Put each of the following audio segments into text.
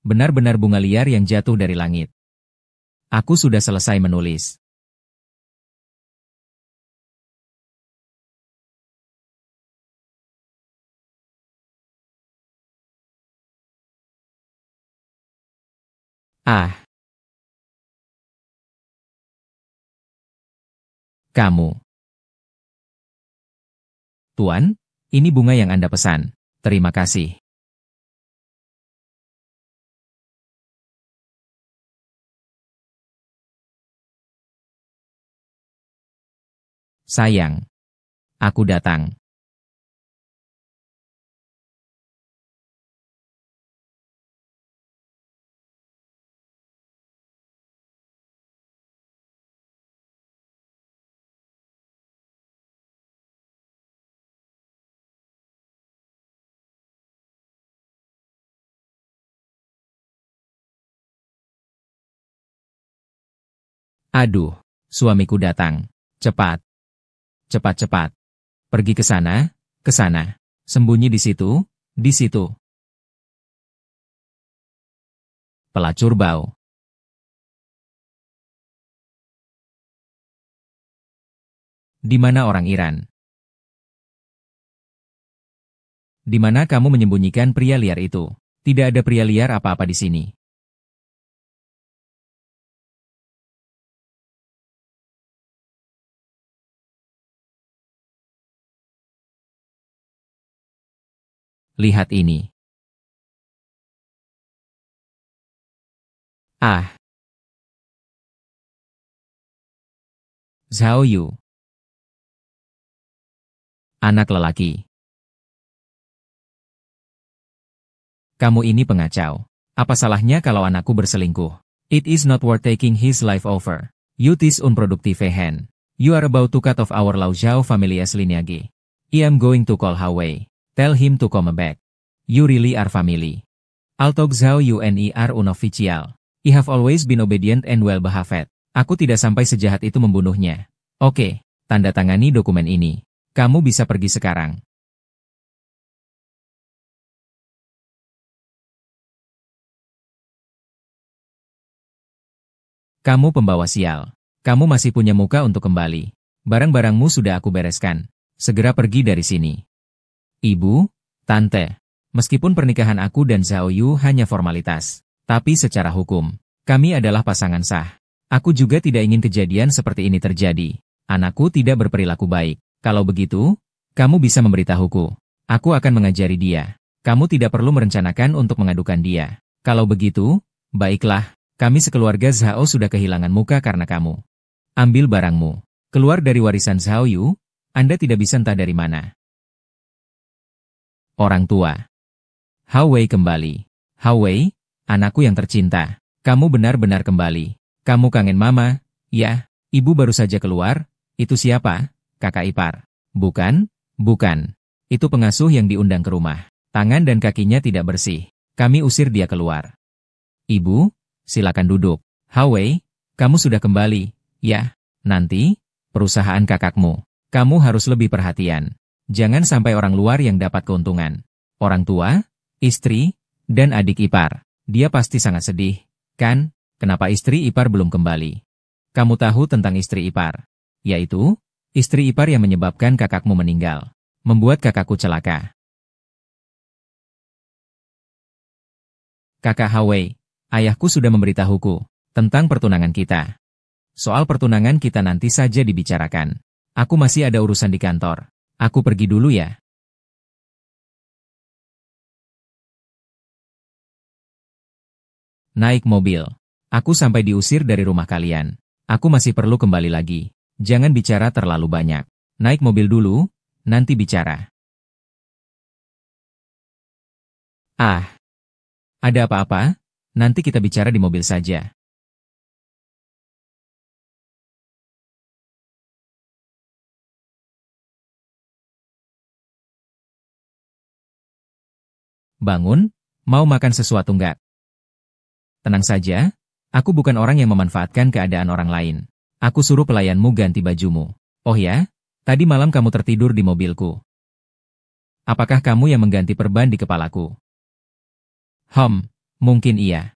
benar-benar bunga liar yang jatuh dari langit. Aku sudah selesai menulis. Ah, kamu. Tuan, ini bunga yang Anda pesan. Terima kasih. Sayang, aku datang. Aduh, suamiku datang. Cepat. Cepat-cepat. Pergi ke sana, ke sana. Sembunyi di situ, di situ. Pelacur bau. Di mana orang Iran? Di mana kamu menyembunyikan pria liar itu? Tidak ada pria liar apa-apa di sini. Lihat ini. Ah. Zhao Yu. Anak lelaki. Kamu ini pengacau. Apa salahnya kalau anakku berselingkuh? It is not worth taking his life over. You this unproductive hand. You are about to cut off our Lao Zhao family's lineage. I am going to call Hawei. Tell him to come back. You really are family. Although Zhao Yu and I are unofficial. I have always been obedient and well behaved. Aku tidak sampai sejahat itu membunuhnya. Oke, tanda tangani dokumen ini. Kamu bisa pergi sekarang. Kamu pembawa sial. Kamu masih punya muka untuk kembali. Barang-barangmu sudah aku bereskan. Segera pergi dari sini. Ibu, Tante, meskipun pernikahan aku dan Zhao Yu hanya formalitas, tapi secara hukum, kami adalah pasangan sah. Aku juga tidak ingin kejadian seperti ini terjadi. Anakku tidak berperilaku baik. Kalau begitu, kamu bisa memberitahuku. Aku akan mengajari dia. Kamu tidak perlu merencanakan untuk mengadukan dia. Kalau begitu, baiklah, kami sekeluarga Zhao sudah kehilangan muka karena kamu. Ambil barangmu. Keluar dari warisan Zhao Yu, Anda tidak bisa entah dari mana. Orang tua. Hawei kembali. Hawei, anakku yang tercinta. Kamu benar-benar kembali. Kamu kangen mama? Ya, ibu baru saja keluar. Itu siapa? Kakak ipar. Bukan, bukan. Itu pengasuh yang diundang ke rumah. Tangan dan kakinya tidak bersih. Kami usir dia keluar. Ibu, silakan duduk. Hawei, kamu sudah kembali. Ya, nanti, perusahaan kakakmu. Kamu harus lebih perhatian. Jangan sampai orang luar yang dapat keuntungan. Orang tua, istri, dan adik ipar. Dia pasti sangat sedih, kan? Kenapa istri ipar belum kembali? Kamu tahu tentang istri ipar? Yaitu, istri ipar yang menyebabkan kakakmu meninggal. Membuat kakakku celaka. Kakak Hawei, ayahku sudah memberitahuku tentang pertunangan kita. Soal pertunangan kita nanti saja dibicarakan. Aku masih ada urusan di kantor. Aku pergi dulu ya. Naik mobil. Aku sampai diusir dari rumah kalian. Aku masih perlu kembali lagi. Jangan bicara terlalu banyak. Naik mobil dulu, nanti bicara. Ah, ada apa-apa? Nanti kita bicara di mobil saja. Bangun, mau makan sesuatu nggak? Tenang saja, aku bukan orang yang memanfaatkan keadaan orang lain. Aku suruh pelayanmu ganti bajumu. Oh ya, tadi malam kamu tertidur di mobilku. Apakah kamu yang mengganti perban di kepalaku? Mungkin iya.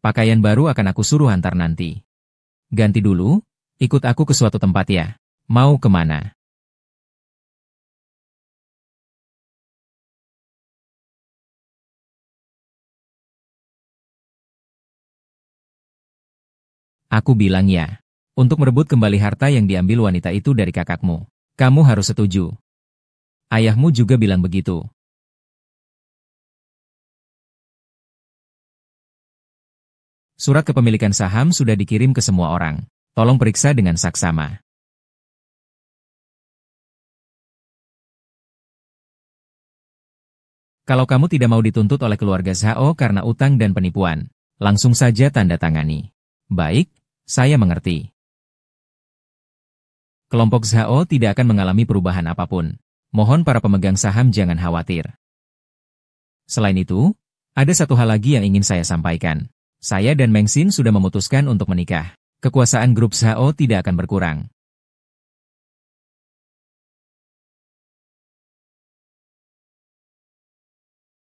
Pakaian baru akan aku suruh antar nanti. Ganti dulu, ikut aku ke suatu tempat ya. Mau kemana? Aku bilang ya. Untuk merebut kembali harta yang diambil wanita itu dari kakakmu. Kamu harus setuju. Ayahmu juga bilang begitu. Surat kepemilikan saham sudah dikirim ke semua orang. Tolong periksa dengan saksama. Kalau kamu tidak mau dituntut oleh keluarga Zhao karena utang dan penipuan, langsung saja tanda tangani. Baik, saya mengerti. Kelompok Zhao tidak akan mengalami perubahan apapun. Mohon para pemegang saham jangan khawatir. Selain itu, ada satu hal lagi yang ingin saya sampaikan. Saya dan Meng Xin sudah memutuskan untuk menikah. Kekuasaan grup Zhao tidak akan berkurang.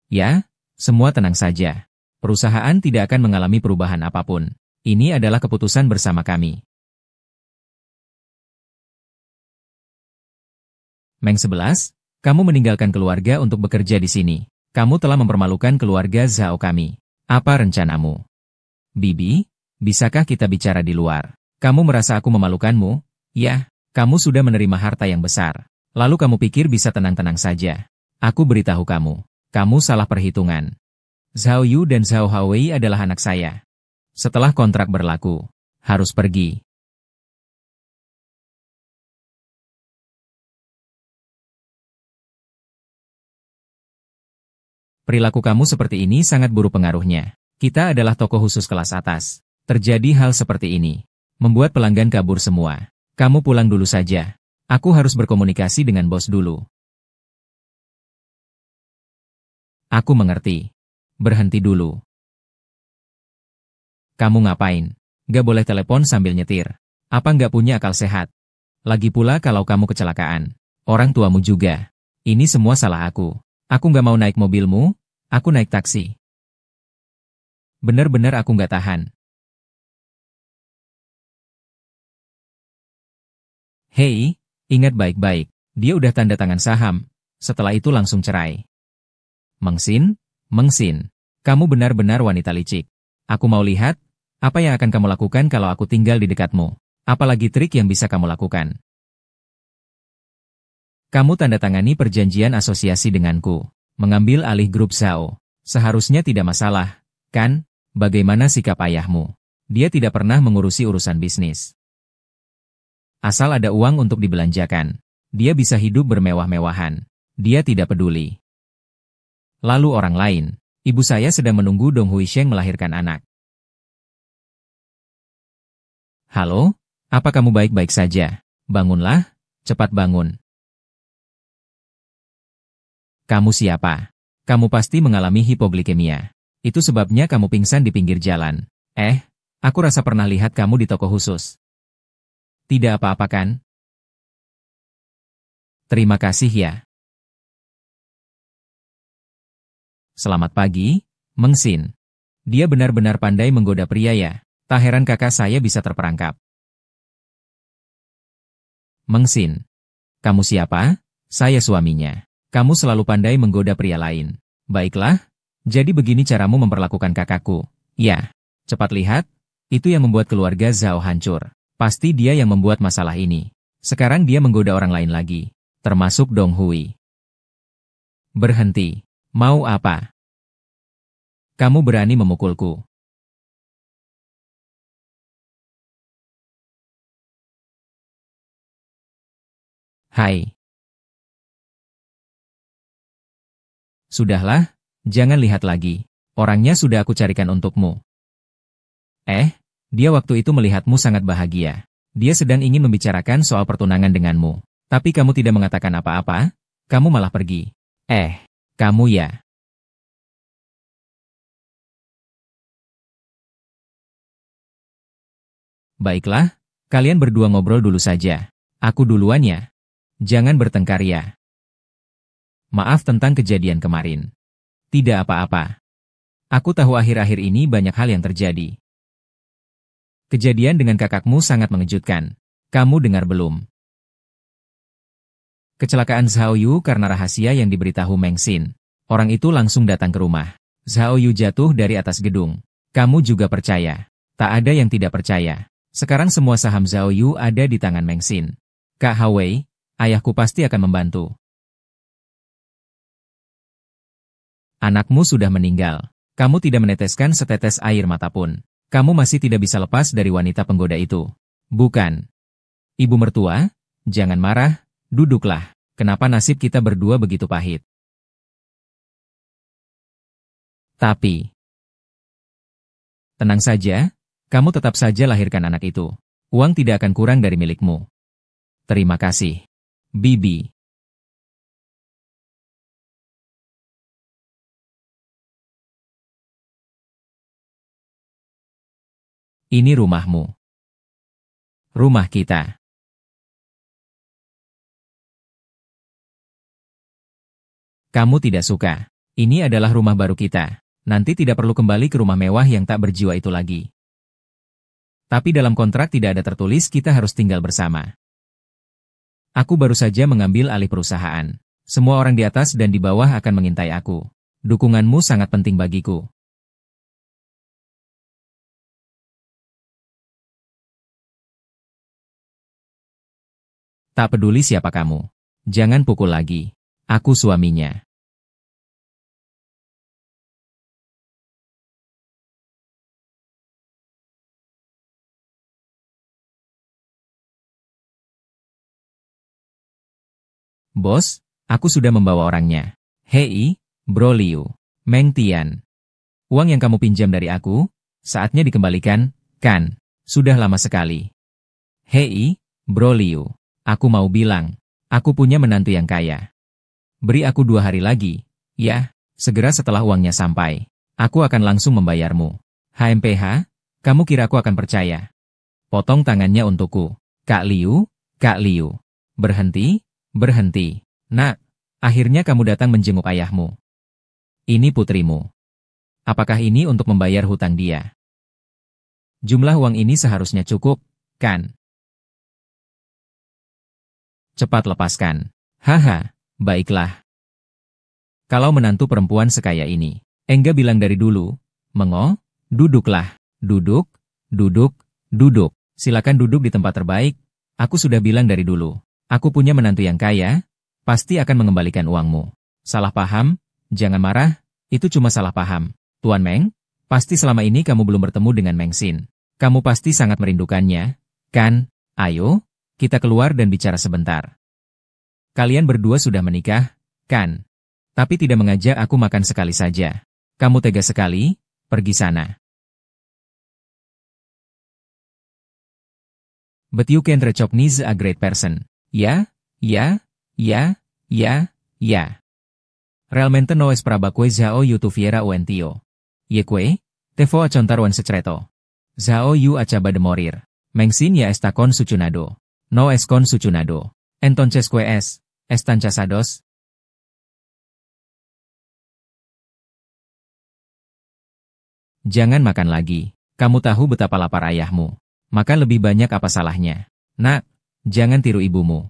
Ya, semua tenang saja. Perusahaan tidak akan mengalami perubahan apapun. Ini adalah keputusan bersama kami. Meng 11, kamu meninggalkan keluarga untuk bekerja di sini. Kamu telah mempermalukan keluarga Zhao kami. Apa rencanamu? Bibi, bisakah kita bicara di luar? Kamu merasa aku memalukanmu? Ya, kamu sudah menerima harta yang besar. Lalu kamu pikir bisa tenang-tenang saja. Aku beritahu kamu, kamu salah perhitungan. Zhao Yu dan Zhao Hawei adalah anak saya. Setelah kontrak berlaku, harus pergi. Perilaku kamu seperti ini sangat buruk pengaruhnya. Kita adalah toko khusus kelas atas. Terjadi hal seperti ini. Membuat pelanggan kabur semua. Kamu pulang dulu saja. Aku harus berkomunikasi dengan bos dulu. Aku mengerti. Berhenti dulu. Kamu ngapain? Gak boleh telepon sambil nyetir. Apa nggak punya akal sehat? Lagi pula kalau kamu kecelakaan. Orang tuamu juga. Ini semua salah aku. Aku nggak mau naik mobilmu, aku naik taksi. Bener-bener aku nggak tahan. Hei, ingat baik-baik. Dia udah tanda tangan saham. Setelah itu langsung cerai. Meng Xin, kamu benar-benar wanita licik. Aku mau lihat, apa yang akan kamu lakukan kalau aku tinggal di dekatmu. Apalagi trik yang bisa kamu lakukan. Kamu tanda tangani perjanjian asosiasi denganku. Mengambil alih grup Zhao. Seharusnya tidak masalah, kan? Bagaimana sikap ayahmu? Dia tidak pernah mengurusi urusan bisnis. Asal ada uang untuk dibelanjakan. Dia bisa hidup bermewah-mewahan. Dia tidak peduli. Lalu orang lain. Ibu saya sedang menunggu Dong Huisheng melahirkan anak. Halo? Apa kamu baik-baik saja? Bangunlah, cepat bangun. Kamu siapa? Kamu pasti mengalami hipoglikemia. Itu sebabnya kamu pingsan di pinggir jalan. Aku rasa pernah lihat kamu di toko khusus. Tidak apa-apa kan? Terima kasih ya. Selamat pagi, Meng Xin. Dia benar-benar pandai menggoda pria ya. Tak heran kakak saya bisa terperangkap. Meng Xin. Kamu siapa? Saya suaminya. Kamu selalu pandai menggoda pria lain. Baiklah, jadi begini caramu memperlakukan kakakku. Ya, cepat lihat, itu yang membuat keluarga Zhao hancur. Pasti dia yang membuat masalah ini. Sekarang dia menggoda orang lain lagi, termasuk Dong Hui. Berhenti. Mau apa? Kamu berani memukulku. Hai. Sudahlah, jangan lihat lagi. Orangnya sudah aku carikan untukmu. Dia waktu itu melihatmu sangat bahagia. Dia sedang ingin membicarakan soal pertunangan denganmu. Tapi kamu tidak mengatakan apa-apa, kamu malah pergi. Kamu ya. Baiklah, kalian berdua ngobrol dulu saja. Aku duluan ya. Jangan bertengkar ya. Maaf tentang kejadian kemarin. Tidak apa-apa. Aku tahu akhir-akhir ini banyak hal yang terjadi. Kejadian dengan kakakmu sangat mengejutkan. Kamu dengar belum? Kecelakaan Zhao Yu karena rahasia yang diberitahu Meng Xin. Orang itu langsung datang ke rumah. Zhao Yu jatuh dari atas gedung. Kamu juga percaya? Tak ada yang tidak percaya. Sekarang semua saham Zhao Yu ada di tangan Meng Xin. Kak Hawei, ayahku pasti akan membantu. Anakmu sudah meninggal. Kamu tidak meneteskan setetes air mata pun. Kamu masih tidak bisa lepas dari wanita penggoda itu. Bukan. Ibu mertua, jangan marah, duduklah. Kenapa nasib kita berdua begitu pahit? Tapi, tenang saja, kamu tetap saja lahirkan anak itu. Uang tidak akan kurang dari milikmu. Terima kasih, Bibi. Ini rumahmu. Rumah kita. Kamu tidak suka. Ini adalah rumah baru kita. Nanti tidak perlu kembali ke rumah mewah yang tak berjiwa itu lagi. Tapi dalam kontrak tidak ada tertulis kita harus tinggal bersama. Aku baru saja mengambil alih perusahaan. Semua orang di atas dan di bawah akan mengintai aku. Dukunganmu sangat penting bagiku. Tak peduli siapa kamu. Jangan pukul lagi. Aku suaminya. Bos, aku sudah membawa orangnya. Hei, Bro Liu, Meng Tian. Uang yang kamu pinjam dari aku, saatnya dikembalikan, kan? Sudah lama sekali. Hei, Bro Liu, aku mau bilang, aku punya menantu yang kaya. Beri aku 2 hari lagi, ya, segera setelah uangnya sampai. Aku akan langsung membayarmu. HMPH, kamu kira aku akan percaya? Potong tangannya untukku. Kak Liu, Kak Liu. Berhenti. Berhenti. Nak, akhirnya kamu datang menjenguk ayahmu. Ini putrimu. Apakah ini untuk membayar hutang dia? Jumlah uang ini seharusnya cukup, kan? Cepat lepaskan. Haha, baiklah. Kalau menantu perempuan sekaya ini, Engga bilang dari dulu, Mengo, duduklah. Duduk, duduk, duduk. Silakan duduk di tempat terbaik. Aku sudah bilang dari dulu. Aku punya menantu yang kaya, pasti akan mengembalikan uangmu. Salah paham? Jangan marah, itu cuma salah paham. Tuan Meng, pasti selama ini kamu belum bertemu dengan Meng Xin. Kamu pasti sangat merindukannya, kan? Ayo, kita keluar dan bicara sebentar. Kalian berdua sudah menikah, kan? Tapi tidak mengajak aku makan sekali saja. Kamu tega sekali, pergi sana. But you can recognize a great person. Ya, ya, ya, ya, ya. Realmente no es prabaque Zhao Yu tuviera un tío. Yekue, te fue a contar un secreto. Zhao Yu acaba de morir. Meng Xin ya está con su chunado. No es con su chunado. Entonces que es, están casados. Jangan makan lagi. Kamu tahu betapa lapar ayahmu. Makan lebih banyak apa salahnya. Nak, jangan tiru ibumu.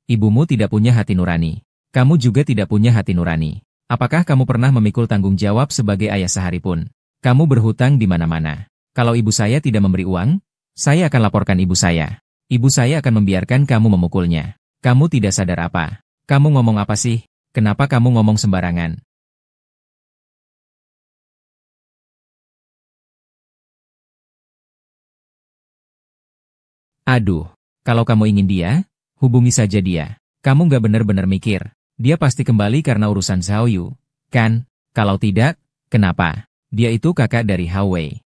Ibumu tidak punya hati nurani. Kamu juga tidak punya hati nurani. Apakah kamu pernah memikul tanggung jawab sebagai ayah sehari pun? Kamu berhutang di mana-mana. Kalau ibu saya tidak memberi uang, saya akan laporkan ibu saya. Ibu saya akan membiarkan kamu memukulnya. Kamu tidak sadar apa? Kamu ngomong apa sih? Kenapa kamu ngomong sembarangan? Aduh, kalau kamu ingin dia, hubungi saja dia. Kamu nggak benar-benar mikir. Dia pasti kembali karena urusan Zhao Yu, kan? Kalau tidak, kenapa? Dia itu kakak dari Hao Wei.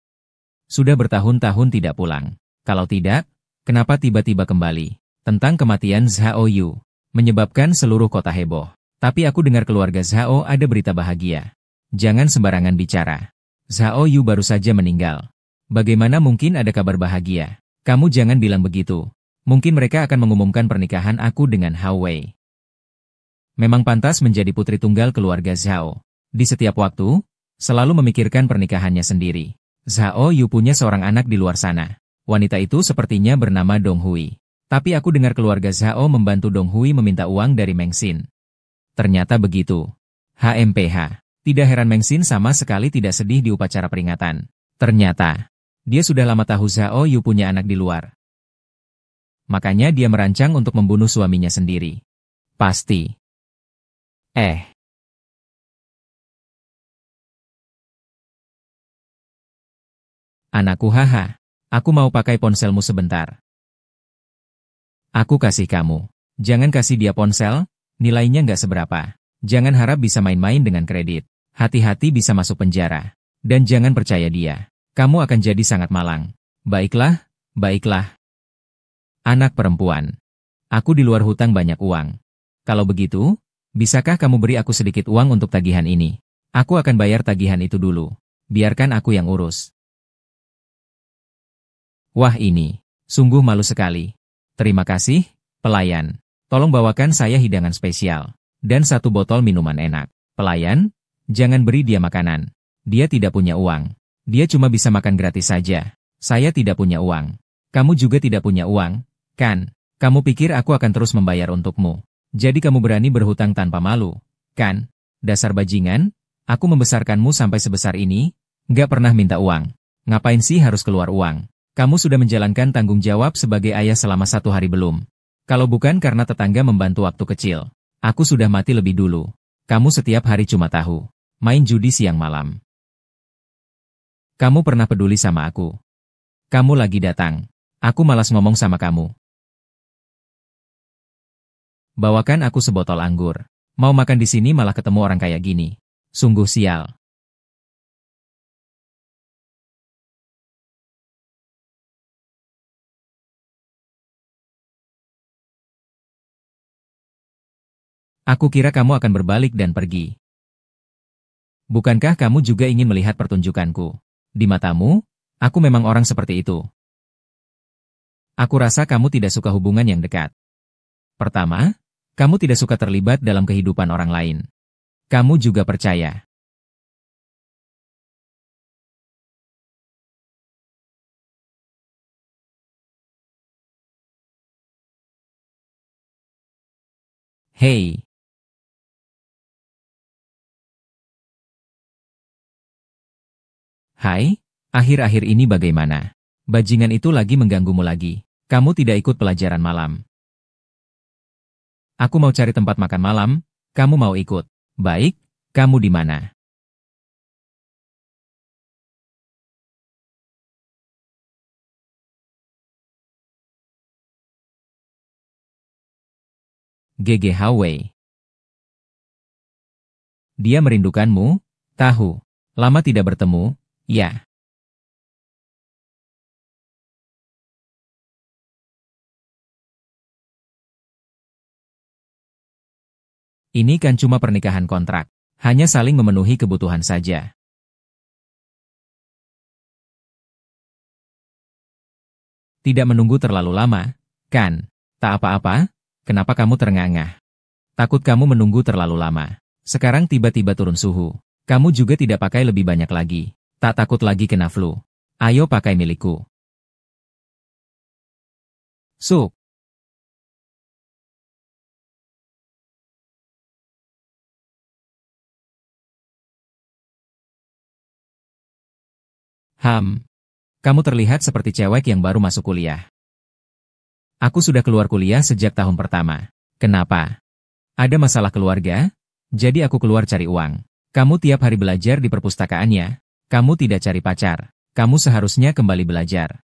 Sudah bertahun-tahun tidak pulang. Kalau tidak, kenapa tiba-tiba kembali? Tentang kematian Zhao Yu, menyebabkan seluruh kota heboh. Tapi aku dengar keluarga Zhao ada berita bahagia. Jangan sembarangan bicara. Zhao Yu baru saja meninggal. Bagaimana mungkin ada kabar bahagia? Kamu jangan bilang begitu. Mungkin mereka akan mengumumkan pernikahan aku dengan Hao Wei. Memang pantas menjadi putri tunggal keluarga Zhao. Di setiap waktu, selalu memikirkan pernikahannya sendiri. Zhao Yu punya seorang anak di luar sana. Wanita itu sepertinya bernama Dong Hui. Tapi aku dengar keluarga Zhao membantu Dong Hui meminta uang dari Meng Xin. Ternyata begitu. HMPH. Tidak heran Meng Xin sama sekali tidak sedih di upacara peringatan. Ternyata, dia sudah lama tahu Zhao Yu punya anak di luar. Makanya dia merancang untuk membunuh suaminya sendiri. Pasti. Anakku, haha. Aku mau pakai ponselmu sebentar. Aku kasih kamu. Jangan kasih dia ponsel, nilainya nggak seberapa. Jangan harap bisa main-main dengan kredit. Hati-hati bisa masuk penjara. Dan jangan percaya dia. Kamu akan jadi sangat malang. Baiklah, baiklah. Anak perempuan. Aku di luar hutang banyak uang. Kalau begitu, bisakah kamu beri aku sedikit uang untuk tagihan ini? Aku akan bayar tagihan itu dulu. Biarkan aku yang urus. Wah ini, sungguh malu sekali. Terima kasih, pelayan. Tolong bawakan saya hidangan spesial. Dan 1 botol minuman enak. Pelayan, jangan beri dia makanan. Dia tidak punya uang. Dia cuma bisa makan gratis saja. Saya tidak punya uang. Kamu juga tidak punya uang, kan? Kamu pikir aku akan terus membayar untukmu? Jadi kamu berani berhutang tanpa malu, kan? Dasar bajingan, aku membesarkanmu sampai sebesar ini, nggak pernah minta uang. Ngapain sih harus keluar uang? Kamu sudah menjalankan tanggung jawab sebagai ayah selama 1 hari belum? Kalau bukan karena tetangga membantu waktu kecil, aku sudah mati lebih dulu. Kamu setiap hari cuma tahu main judi siang malam. Kamu pernah peduli sama aku? Kamu lagi datang. Aku malas ngomong sama kamu. Bawakan aku sebotol anggur. Mau makan di sini malah ketemu orang kayak gini. Sungguh sial. Aku kira kamu akan berbalik dan pergi. Bukankah kamu juga ingin melihat pertunjukanku? Di matamu, aku memang orang seperti itu. Aku rasa kamu tidak suka hubungan yang dekat. Pertama, kamu tidak suka terlibat dalam kehidupan orang lain. Kamu juga percaya. Hei, hai, akhir-akhir ini bagaimana? Bajingan itu lagi mengganggumu lagi. Kamu tidak ikut pelajaran malam. Aku mau cari tempat makan malam, kamu mau ikut. Baik, kamu di mana? GG Hawei. Dia merindukanmu, tahu. Lama tidak bertemu, ya. Ini kan cuma pernikahan kontrak. Hanya saling memenuhi kebutuhan saja. Tidak menunggu terlalu lama, kan? Tak apa-apa, kenapa kamu terengah-engah? Takut kamu menunggu terlalu lama. Sekarang tiba-tiba turun suhu. Kamu juga tidak pakai lebih banyak lagi. Tak takut lagi kena flu. Ayo pakai milikku. Suk. Kamu terlihat seperti cewek yang baru masuk kuliah. Aku sudah keluar kuliah sejak tahun pertama. Kenapa? Ada masalah keluarga? Jadi aku keluar cari uang. Kamu tiap hari belajar di perpustakaannya. Kamu tidak cari pacar. Kamu seharusnya kembali belajar.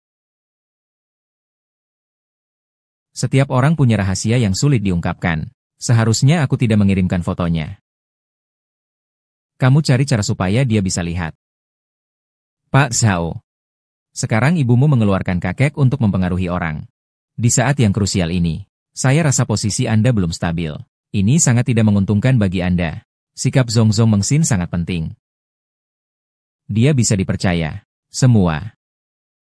Setiap orang punya rahasia yang sulit diungkapkan. Seharusnya aku tidak mengirimkan fotonya. Kamu cari cara supaya dia bisa lihat. Pak Zhao. Sekarang ibumu mengeluarkan kakek untuk mempengaruhi orang. Di saat yang krusial ini, saya rasa posisi Anda belum stabil. Ini sangat tidak menguntungkan bagi Anda. Sikap Zhongzhong Mengxin sangat penting. Dia bisa dipercaya. Semua.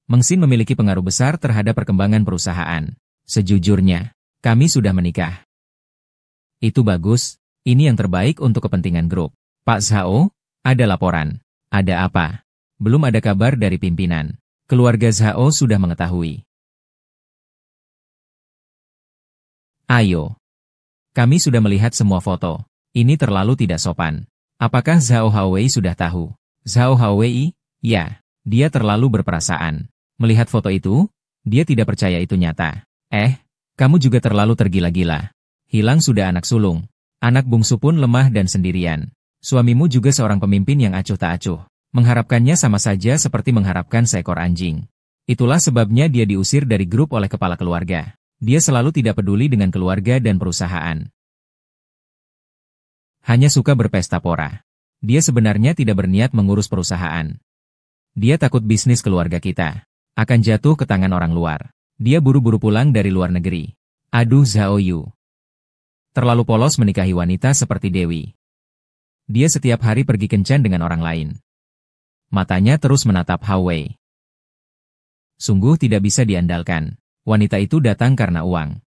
Mengxin memiliki pengaruh besar terhadap perkembangan perusahaan. Sejujurnya, kami sudah menikah. Itu bagus, ini yang terbaik untuk kepentingan grup. Pak Zhao, ada laporan. Ada apa? Belum ada kabar dari pimpinan. Keluarga Zhao sudah mengetahui. Ayo. Kami sudah melihat semua foto. Ini terlalu tidak sopan. Apakah Zhao Haowei sudah tahu? Zhao Haowei? Ya, dia terlalu berperasaan. Melihat foto itu, dia tidak percaya itu nyata. Kamu juga terlalu tergila-gila. Hilang sudah anak sulung. Anak bungsu pun lemah dan sendirian. Suamimu juga seorang pemimpin yang acuh tak acuh. Mengharapkannya sama saja seperti mengharapkan seekor anjing. Itulah sebabnya dia diusir dari grup oleh kepala keluarga. Dia selalu tidak peduli dengan keluarga dan perusahaan. Hanya suka berpesta pora. Dia sebenarnya tidak berniat mengurus perusahaan. Dia takut bisnis keluarga kita akan jatuh ke tangan orang luar. Dia buru-buru pulang dari luar negeri. Aduh Zhao Yu. Terlalu polos menikahi wanita seperti Dewi. Dia setiap hari pergi kencan dengan orang lain. Matanya terus menatap Haowei. Sungguh tidak bisa diandalkan. Wanita itu datang karena uang.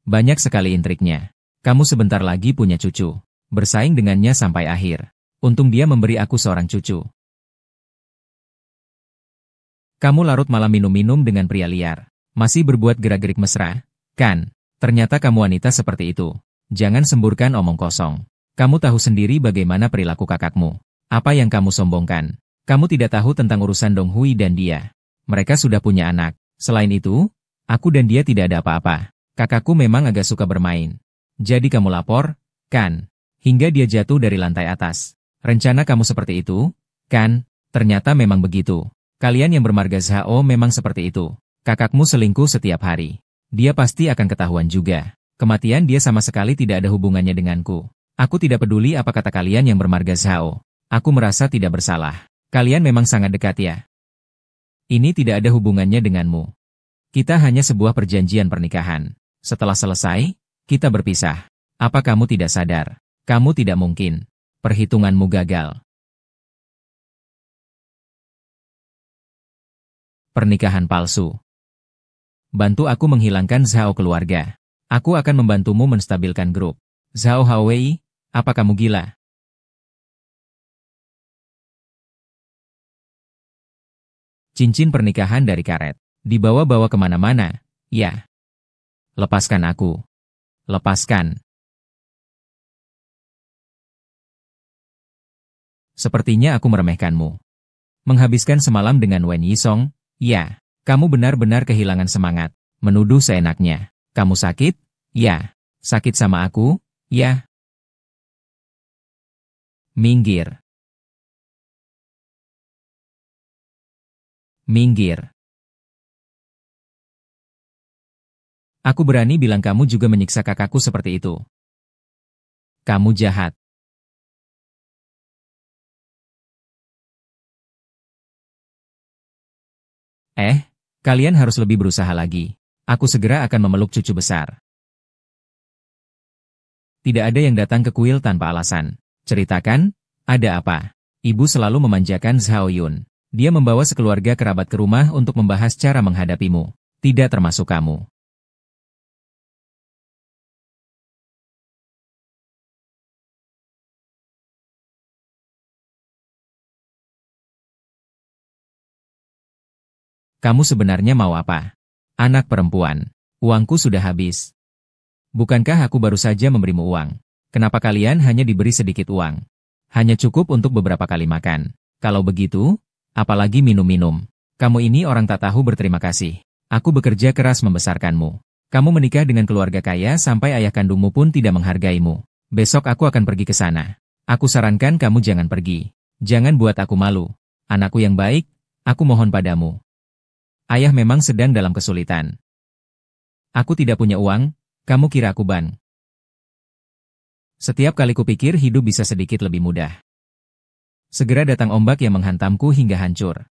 Banyak sekali intriknya. Kamu sebentar lagi punya cucu. Bersaing dengannya sampai akhir. Untung dia memberi aku seorang cucu. Kamu larut malam minum-minum dengan pria liar. Masih berbuat gerak-gerik mesra, kan? Ternyata kamu wanita seperti itu. Jangan semburkan omong kosong. Kamu tahu sendiri bagaimana perilaku kakakmu. Apa yang kamu sombongkan? Kamu tidak tahu tentang urusan Dong Hui dan dia. Mereka sudah punya anak. Selain itu, aku dan dia tidak ada apa-apa. Kakakku memang agak suka bermain. Jadi kamu lapor, kan? Hingga dia jatuh dari lantai atas. Rencana kamu seperti itu, kan? Ternyata memang begitu. Kalian yang bermarga Zhao memang seperti itu. Kakakmu selingkuh setiap hari. Dia pasti akan ketahuan juga. Kematian dia sama sekali tidak ada hubungannya denganku. Aku tidak peduli apa kata kalian yang bermarga Zhao. Aku merasa tidak bersalah. Kalian memang sangat dekat ya. Ini tidak ada hubungannya denganmu. Kita hanya sebuah perjanjian pernikahan. Setelah selesai, kita berpisah. Apa kamu tidak sadar? Kamu tidak mungkin. Perhitunganmu gagal. Pernikahan palsu. Bantu aku menghilangkan Zhao keluarga. Aku akan membantumu menstabilkan grup. Zhao Haowei, apa kamu gila? Cincin pernikahan dari karet. Dibawa-bawa kemana-mana. Ya. Lepaskan aku. Lepaskan. Sepertinya aku meremehkanmu. Menghabiskan semalam dengan Wen Yisong, ya. Kamu benar-benar kehilangan semangat. Menuduh seenaknya. Kamu sakit? Ya. Sakit sama aku? Ya. Minggir. Minggir. Aku berani bilang kamu juga menyiksa kakakku seperti itu. Kamu jahat. Kalian harus lebih berusaha lagi. Aku segera akan memeluk cucu besar. Tidak ada yang datang ke kuil tanpa alasan. Ceritakan, ada apa? Ibu selalu memanjakan Zhao Yun. Dia membawa sekeluarga kerabat ke rumah untuk membahas cara menghadapimu. Tidak termasuk kamu. Kamu sebenarnya mau apa? Anak perempuan. Uangku sudah habis. Bukankah aku baru saja memberimu uang? Kenapa kalian hanya diberi sedikit uang? Hanya cukup untuk beberapa kali makan. Kalau begitu, apalagi minum-minum. Kamu ini orang tak tahu berterima kasih. Aku bekerja keras membesarkanmu. Kamu menikah dengan keluarga kaya sampai ayah kandungmu pun tidak menghargaimu. Besok aku akan pergi ke sana. Aku sarankan kamu jangan pergi. Jangan buat aku malu. Anakku yang baik, aku mohon padamu. Ayah memang sedang dalam kesulitan. Aku tidak punya uang, kamu kira aku ban. Setiap kali kupikir hidup bisa sedikit lebih mudah. Segera datang ombak yang menghantamku hingga hancur.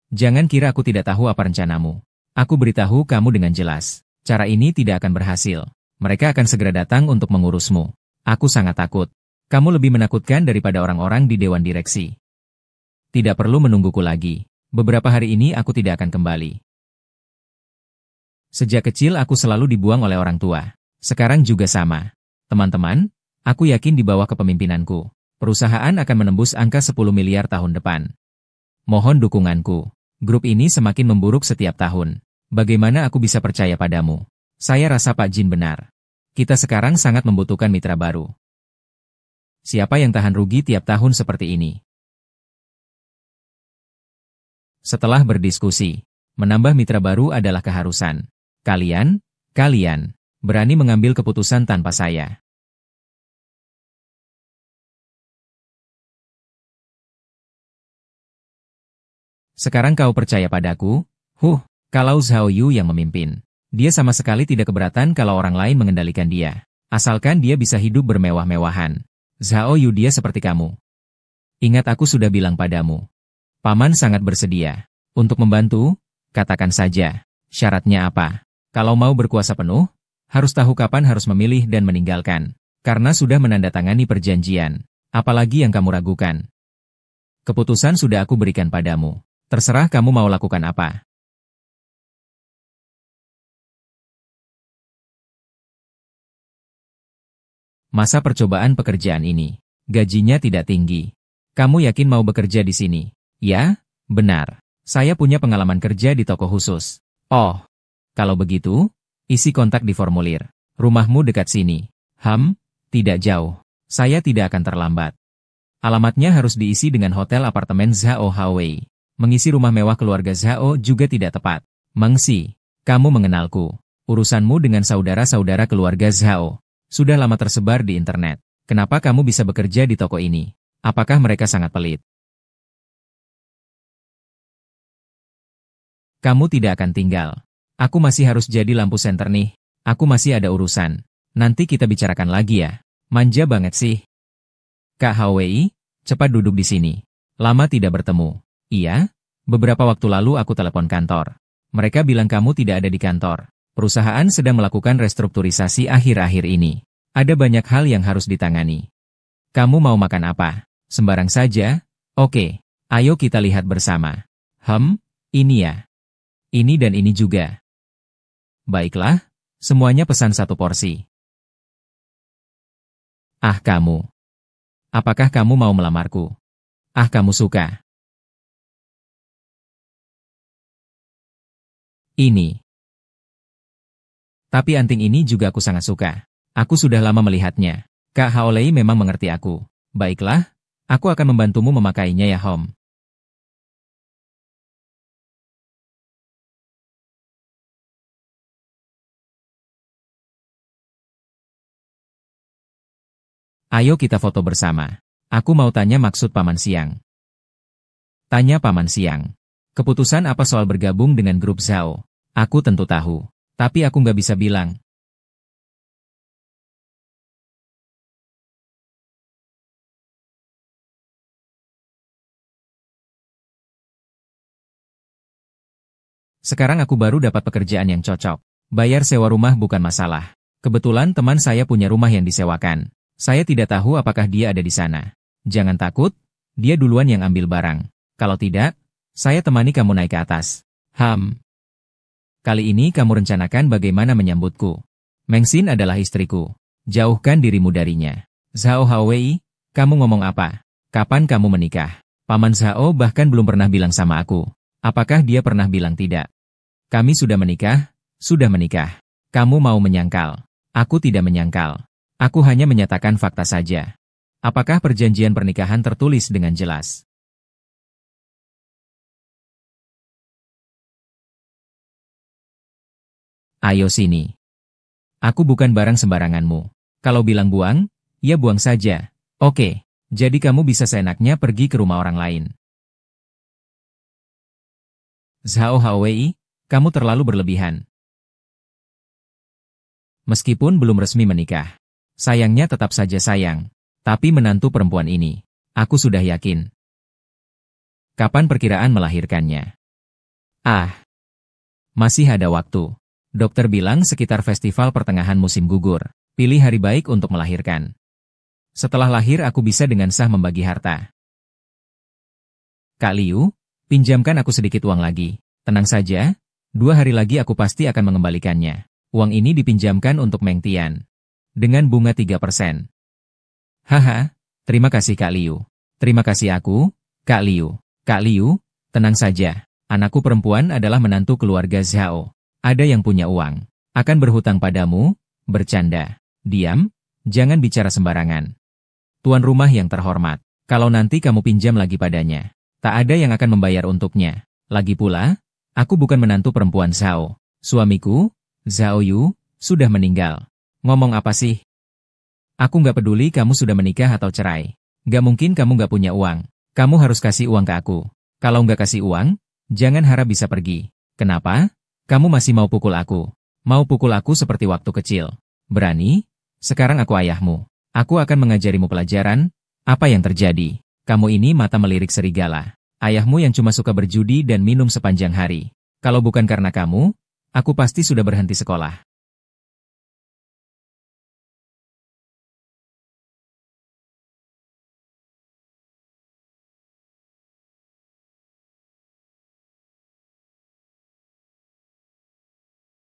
Jangan kira aku tidak tahu apa rencanamu. Aku beritahu kamu dengan jelas. Cara ini tidak akan berhasil. Mereka akan segera datang untuk mengurusmu. Aku sangat takut. Kamu lebih menakutkan daripada orang-orang di Dewan Direksi. Tidak perlu menungguku lagi. Beberapa hari ini aku tidak akan kembali. Sejak kecil aku selalu dibuang oleh orang tua. Sekarang juga sama. Teman-teman, aku yakin di bawah kepemimpinanku, perusahaan akan menembus angka 10 miliar tahun depan. Mohon dukunganku. Grup ini semakin memburuk setiap tahun. Bagaimana aku bisa percaya padamu? Saya rasa Pak Jin benar. Kita sekarang sangat membutuhkan mitra baru. Siapa yang tahan rugi tiap tahun seperti ini? Setelah berdiskusi, menambah mitra baru adalah keharusan. Kalian berani mengambil keputusan tanpa saya. Sekarang kau percaya padaku? Kalau Zhao Yu yang memimpin, dia sama sekali tidak keberatan kalau orang lain mengendalikan dia. Asalkan dia bisa hidup bermewah-mewahan. Zhao Yu dia seperti kamu. Ingat aku sudah bilang padamu. Paman sangat bersedia untuk membantu, katakan saja. Syaratnya apa? Kalau mau berkuasa penuh, harus tahu kapan harus memilih dan meninggalkan. Karena sudah menandatangani perjanjian. Apalagi yang kamu ragukan? Keputusan sudah aku berikan padamu. Terserah kamu mau lakukan apa. Masa percobaan pekerjaan ini, gajinya tidak tinggi. Kamu yakin mau bekerja di sini? Ya, benar. Saya punya pengalaman kerja di toko khusus. Oh, kalau begitu, isi kontak di formulir. Rumahmu dekat sini. Tidak jauh. Saya tidak akan terlambat. Alamatnya harus diisi dengan hotel apartemen Zhao Hawei. Mengisi rumah mewah keluarga Zhao juga tidak tepat. Mengsi, kamu mengenalku. Urusanmu dengan saudara-saudara keluarga Zhao sudah lama tersebar di internet. Kenapa kamu bisa bekerja di toko ini? Apakah mereka sangat pelit? Kamu tidak akan tinggal. Aku masih harus jadi lampu senter nih. Aku masih ada urusan. Nanti kita bicarakan lagi ya. Manja banget sih. Kak Hawei, cepat duduk di sini. Lama tidak bertemu. Iya, beberapa waktu lalu aku telepon kantor. Mereka bilang kamu tidak ada di kantor. Perusahaan sedang melakukan restrukturisasi akhir-akhir ini. Ada banyak hal yang harus ditangani. Kamu mau makan apa? Sembarang saja? Oke, ayo kita lihat bersama. Ini ya. Ini dan ini juga. Baiklah, semuanya pesan satu porsi. Ah kamu. Apakah kamu mau melamarku? Ah kamu suka. Ini. Tapi anting ini juga aku sangat suka. Aku sudah lama melihatnya. Kak Haolei memang mengerti aku. Baiklah, aku akan membantumu memakainya ya Hom. Ayo kita foto bersama. Aku mau tanya maksud Paman Siang. Tanya Paman Siang. Keputusan apa soal bergabung dengan grup Zhao? Aku tentu tahu. Tapi aku nggak bisa bilang. Sekarang aku baru dapat pekerjaan yang cocok. Bayar sewa rumah bukan masalah. Kebetulan teman saya punya rumah yang disewakan. Saya tidak tahu apakah dia ada di sana. Jangan takut, dia duluan yang ambil barang. Kalau tidak, saya temani kamu naik ke atas. Kali ini kamu rencanakan bagaimana menyambutku. Mengxin adalah istriku. Jauhkan dirimu darinya. Zhao Hawei, kamu ngomong apa? Kapan kamu menikah? Paman Zhao bahkan belum pernah bilang sama aku. Apakah dia pernah bilang tidak? Kami sudah menikah, sudah menikah. Kamu mau menyangkal? Aku tidak menyangkal. Aku hanya menyatakan fakta saja. Apakah perjanjian pernikahan tertulis dengan jelas? Ayo sini. Aku bukan barang sembaranganmu. Kalau bilang buang, ya buang saja. Oke, jadi kamu bisa seenaknya pergi ke rumah orang lain. Zhao Hawei, kamu terlalu berlebihan. Meskipun belum resmi menikah, sayangnya tetap saja sayang. Tapi menantu perempuan ini, aku sudah yakin. Kapan perkiraan melahirkannya? Masih ada waktu. Dokter bilang sekitar festival pertengahan musim gugur. Pilih hari baik untuk melahirkan. Setelah lahir aku bisa dengan sah membagi harta. Kak Liu, pinjamkan aku sedikit uang lagi. Tenang saja, 2 hari lagi aku pasti akan mengembalikannya. Uang ini dipinjamkan untuk Meng Tian. Dengan bunga 3%. Haha, terima kasih Kak Liu. Terima kasih aku, Kak Liu. Kak Liu, tenang saja. Anakku perempuan adalah menantu keluarga Zhao. Ada yang punya uang. Akan berhutang padamu, bercanda. Diam, jangan bicara sembarangan. Tuan rumah yang terhormat, kalau nanti kamu pinjam lagi padanya, tak ada yang akan membayar untuknya. Lagi pula, aku bukan menantu perempuan Zhao. Suamiku, Zhao Yu, sudah meninggal. Ngomong apa sih? Aku nggak peduli kamu sudah menikah atau cerai. Nggak mungkin kamu nggak punya uang. Kamu harus kasih uang ke aku. Kalau nggak kasih uang, jangan harap bisa pergi. Kenapa? Kamu masih mau pukul aku. Mau pukul aku seperti waktu kecil. Berani? Sekarang aku ayahmu. Aku akan mengajarimu pelajaran. Apa yang terjadi? Kamu ini mata melirik serigala. Ayahmu yang cuma suka berjudi dan minum sepanjang hari. Kalau bukan karena kamu, aku pasti sudah berhenti sekolah.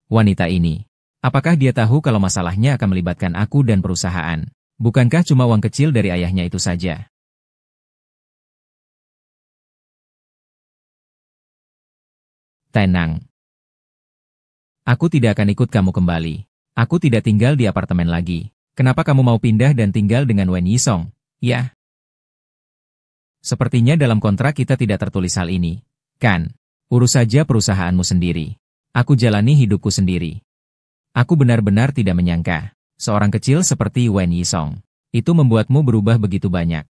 Wanita ini. Apakah dia tahu kalau masalahnya akan melibatkan aku dan perusahaan? Bukankah cuma uang kecil dari ayahnya itu saja? Tenang. Aku tidak akan ikut kamu kembali. Aku tidak tinggal di apartemen lagi. Kenapa kamu mau pindah dan tinggal dengan Wen Yisong? Ya. Sepertinya dalam kontrak kita tidak tertulis hal ini. Kan? Urus saja perusahaanmu sendiri. Aku jalani hidupku sendiri. Aku benar-benar tidak menyangka. Seorang kecil seperti Wen Yisong. Itu membuatmu berubah begitu banyak.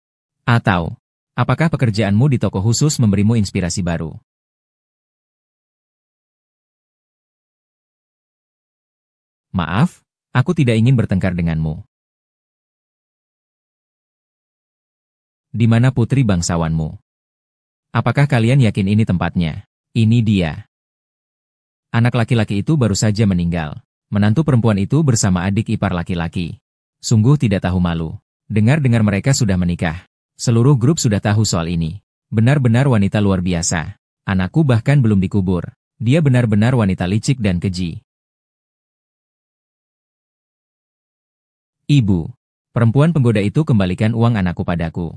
Atau, apakah pekerjaanmu di toko khusus memberimu inspirasi baru? Maaf, aku tidak ingin bertengkar denganmu. Di mana putri bangsawanmu? Apakah kalian yakin ini tempatnya? Ini dia. Anak laki-laki itu baru saja meninggal. Menantu perempuan itu bersama adik ipar laki-laki. Sungguh tidak tahu malu. Dengar-dengar mereka sudah menikah. Seluruh grup sudah tahu soal ini. Benar-benar wanita luar biasa. Anakku bahkan belum dikubur. Dia benar-benar wanita licik dan keji. Ibu, perempuan penggoda itu kembalikan uang anakku padaku.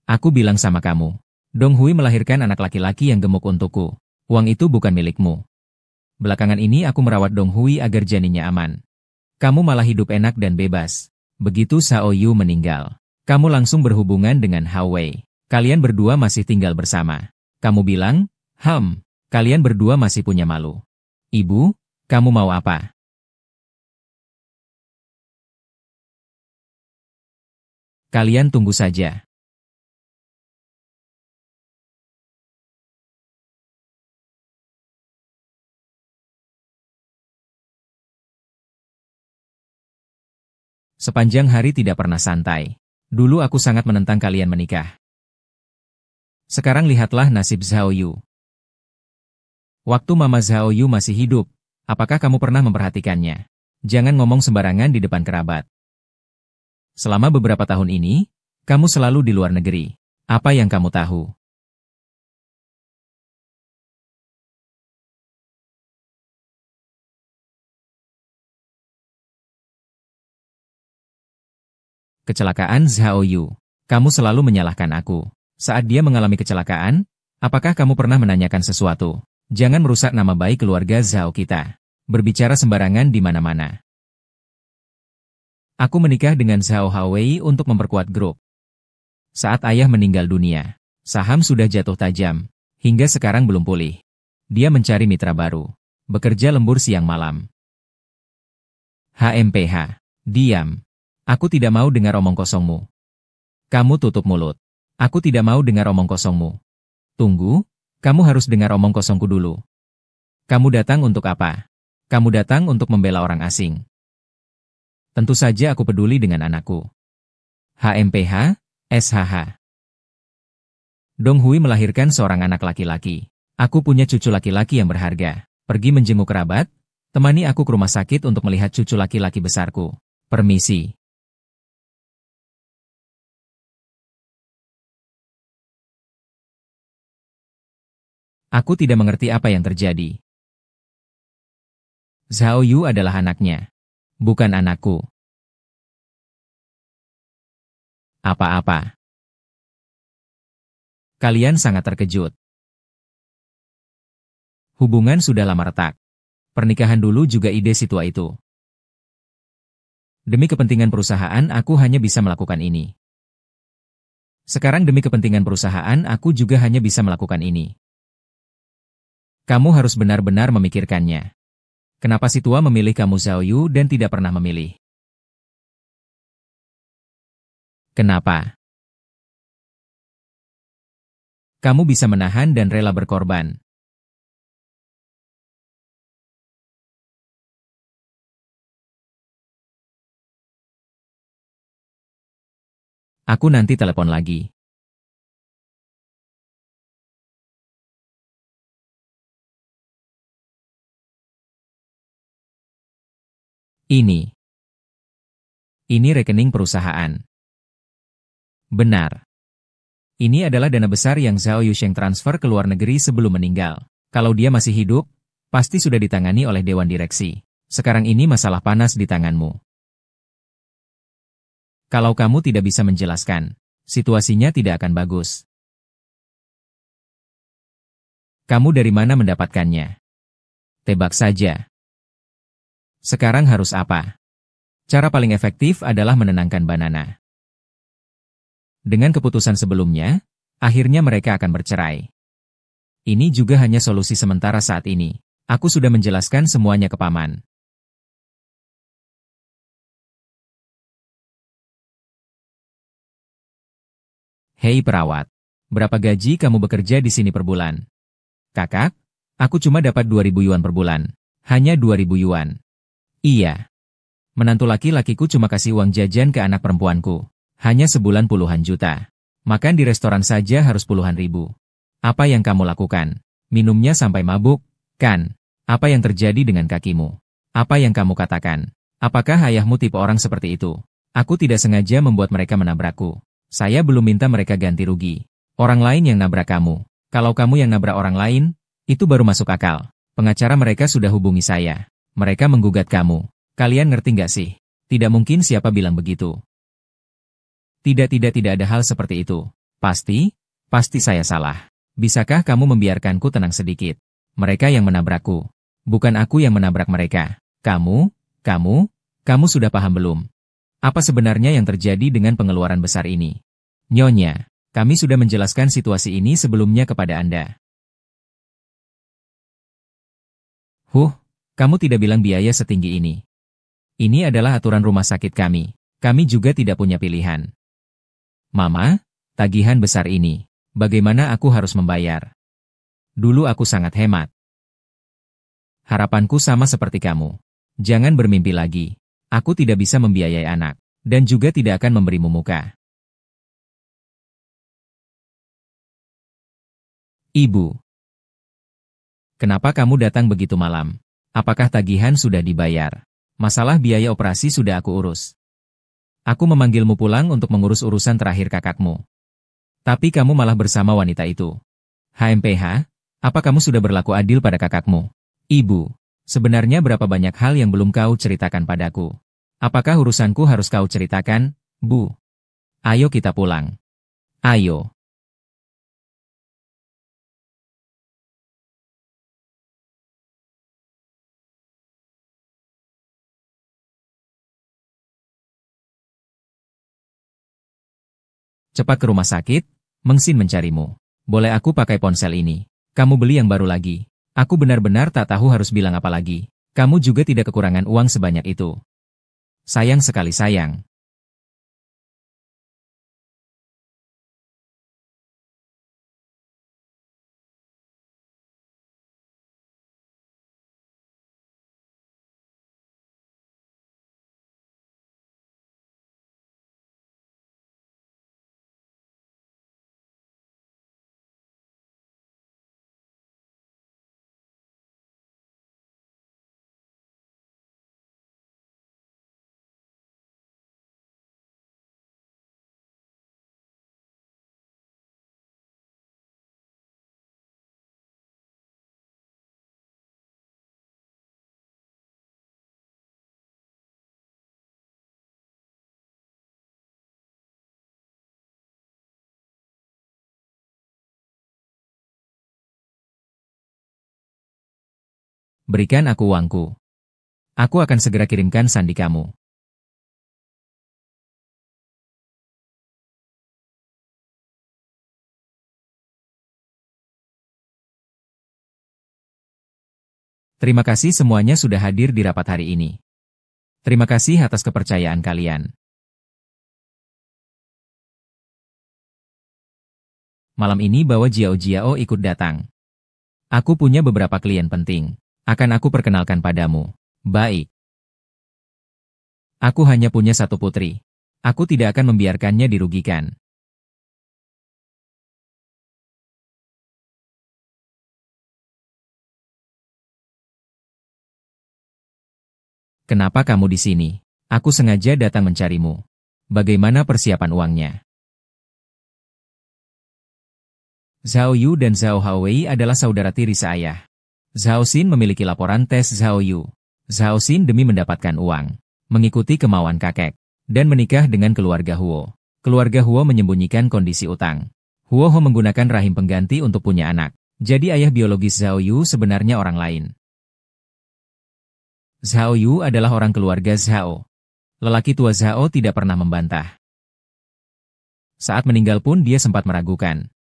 Aku bilang sama kamu. Dong Hui melahirkan anak laki-laki yang gemuk untukku. Uang itu bukan milikmu. Belakangan ini aku merawat Dong Hui agar janinnya aman. Kamu malah hidup enak dan bebas. Begitu Xiao Yu meninggal, kamu langsung berhubungan dengan Hao Wei. Kalian berdua masih tinggal bersama. Kamu bilang, kalian berdua masih punya malu. Ibu, kamu mau apa? Kalian tunggu saja. Sepanjang hari tidak pernah santai. Dulu aku sangat menentang kalian menikah. Sekarang lihatlah nasib Zhao Yu. Waktu Mama Zhao Yu masih hidup, apakah kamu pernah memperhatikannya? Jangan ngomong sembarangan di depan kerabat. Selama beberapa tahun ini, kamu selalu di luar negeri. Apa yang kamu tahu? Kecelakaan Zhao Yu. Kamu selalu menyalahkan aku. Saat dia mengalami kecelakaan, apakah kamu pernah menanyakan sesuatu? Jangan merusak nama baik keluarga Zhao kita. Berbicara sembarangan di mana-mana. Aku menikah dengan Zhao Hawei untuk memperkuat grup. Saat ayah meninggal dunia, saham sudah jatuh tajam. Hingga sekarang belum pulih. Dia mencari mitra baru. Bekerja lembur siang malam. HMPH. Diam. Aku tidak mau dengar omong kosongmu. Kamu tutup mulut. Aku tidak mau dengar omong kosongmu. Tunggu, kamu harus dengar omong kosongku dulu. Kamu datang untuk apa? Kamu datang untuk membela orang asing. Tentu saja aku peduli dengan anakku. HMPH, SHH. Dong Hui melahirkan seorang anak laki-laki. Aku punya cucu laki-laki yang berharga. Pergi menjenguk kerabat, temani aku ke rumah sakit untuk melihat cucu laki-laki besarku. Permisi. Aku tidak mengerti apa yang terjadi. Zhao Yu adalah anaknya, bukan anakku. Apa-apa. Kalian sangat terkejut. Hubungan sudah lama retak. Pernikahan dulu juga ide si tua itu. Demi kepentingan perusahaan aku hanya bisa melakukan ini. Sekarang demi kepentingan perusahaan aku juga hanya bisa melakukan ini. Kamu harus benar-benar memikirkannya. Kenapa si tua memilih kamu Zhao Yu dan tidak pernah memilih? Kenapa? Kamu bisa menahan dan rela berkorban. Aku nanti telepon lagi. Ini. Ini rekening perusahaan. Benar. Ini adalah dana besar yang Zhao Yusheng transfer ke luar negeri sebelum meninggal. Kalau dia masih hidup, pasti sudah ditangani oleh Dewan Direksi. Sekarang ini masalah panas di tanganmu. Kalau kamu tidak bisa menjelaskan, situasinya tidak akan bagus. Kamu dari mana mendapatkannya? Tebak saja. Sekarang harus apa? Cara paling efektif adalah menenangkan Banana. Dengan keputusan sebelumnya, akhirnya mereka akan bercerai. Ini juga hanya solusi sementara saat ini. Aku sudah menjelaskan semuanya ke paman. Hei perawat, berapa gaji kamu bekerja di sini per bulan? Kakak, aku cuma dapat 2.000 yuan per bulan. Hanya 2.000 yuan. Iya. Menantu laki-lakiku cuma kasih uang jajan ke anak perempuanku. Hanya sebulan puluhan juta. Makan di restoran saja harus puluhan ribu. Apa yang kamu lakukan? Minumnya sampai mabuk, kan? Apa yang terjadi dengan kakimu? Apa yang kamu katakan? Apakah ayahmu tipe orang seperti itu? Aku tidak sengaja membuat mereka menabrakku. Saya belum minta mereka ganti rugi. Orang lain yang nabrak kamu. Kalau kamu yang nabrak orang lain, itu baru masuk akal. Pengacara mereka sudah hubungi saya. Mereka menggugat kamu. Kalian ngerti nggak sih? Tidak mungkin siapa bilang begitu. Tidak ada hal seperti itu. Pasti saya salah. Bisakah kamu membiarkanku tenang sedikit? Mereka yang menabrakku. Bukan aku yang menabrak mereka. Kamu sudah paham belum? Apa sebenarnya yang terjadi dengan pengeluaran besar ini? Nyonya, kami sudah menjelaskan situasi ini sebelumnya kepada Anda. Kamu tidak bilang biaya setinggi ini. Ini adalah aturan rumah sakit kami. Kami juga tidak punya pilihan. Mama, tagihan besar ini. Bagaimana aku harus membayar? Dulu aku sangat hemat. Harapanku sama seperti kamu. Jangan bermimpi lagi. Aku tidak bisa membiayai anak. Dan juga tidak akan memberimu muka. Ibu. Kenapa kamu datang begitu malam? Apakah tagihan sudah dibayar? Masalah biaya operasi sudah aku urus. Aku memanggilmu pulang untuk mengurus urusan terakhir kakakmu. Tapi kamu malah bersama wanita itu. HMPH, apa kamu sudah berlaku adil pada kakakmu? Ibu, sebenarnya berapa banyak hal yang belum kau ceritakan padaku? Apakah urusanku harus kau ceritakan, Bu? Ayo kita pulang. Ayo. Cepat ke rumah sakit, Meng Xin mencarimu. Boleh aku pakai ponsel ini? Kamu beli yang baru lagi. Aku benar-benar tak tahu harus bilang apa lagi. Kamu juga tidak kekurangan uang sebanyak itu. Sayang sekali sayang. Berikan aku uangku. Aku akan segera kirimkan sandi kamu. Terima kasih semuanya sudah hadir di rapat hari ini. Terima kasih atas kepercayaan kalian. Malam ini bawa Jiao Jiao ikut datang. Aku punya beberapa klien penting. Akan aku perkenalkan padamu. Baik. Aku hanya punya satu putri. Aku tidak akan membiarkannya dirugikan. Kenapa kamu di sini? Aku sengaja datang mencarimu. Bagaimana persiapan uangnya? Zhao Yu dan Zhao Haowei adalah saudara tiri seayah. Zhao Xin memiliki laporan tes Zhao Yu. Zhao Xin demi mendapatkan uang, mengikuti kemauan kakek, dan menikah dengan keluarga Huo. Keluarga Huo menyembunyikan kondisi utang. Huo Ho menggunakan rahim pengganti untuk punya anak. Jadi ayah biologis Zhao Yu sebenarnya orang lain. Zhao Yu adalah orang keluarga Zhao. Lelaki tua Zhao tidak pernah membantah. Saat meninggal pun dia sempat meragukan.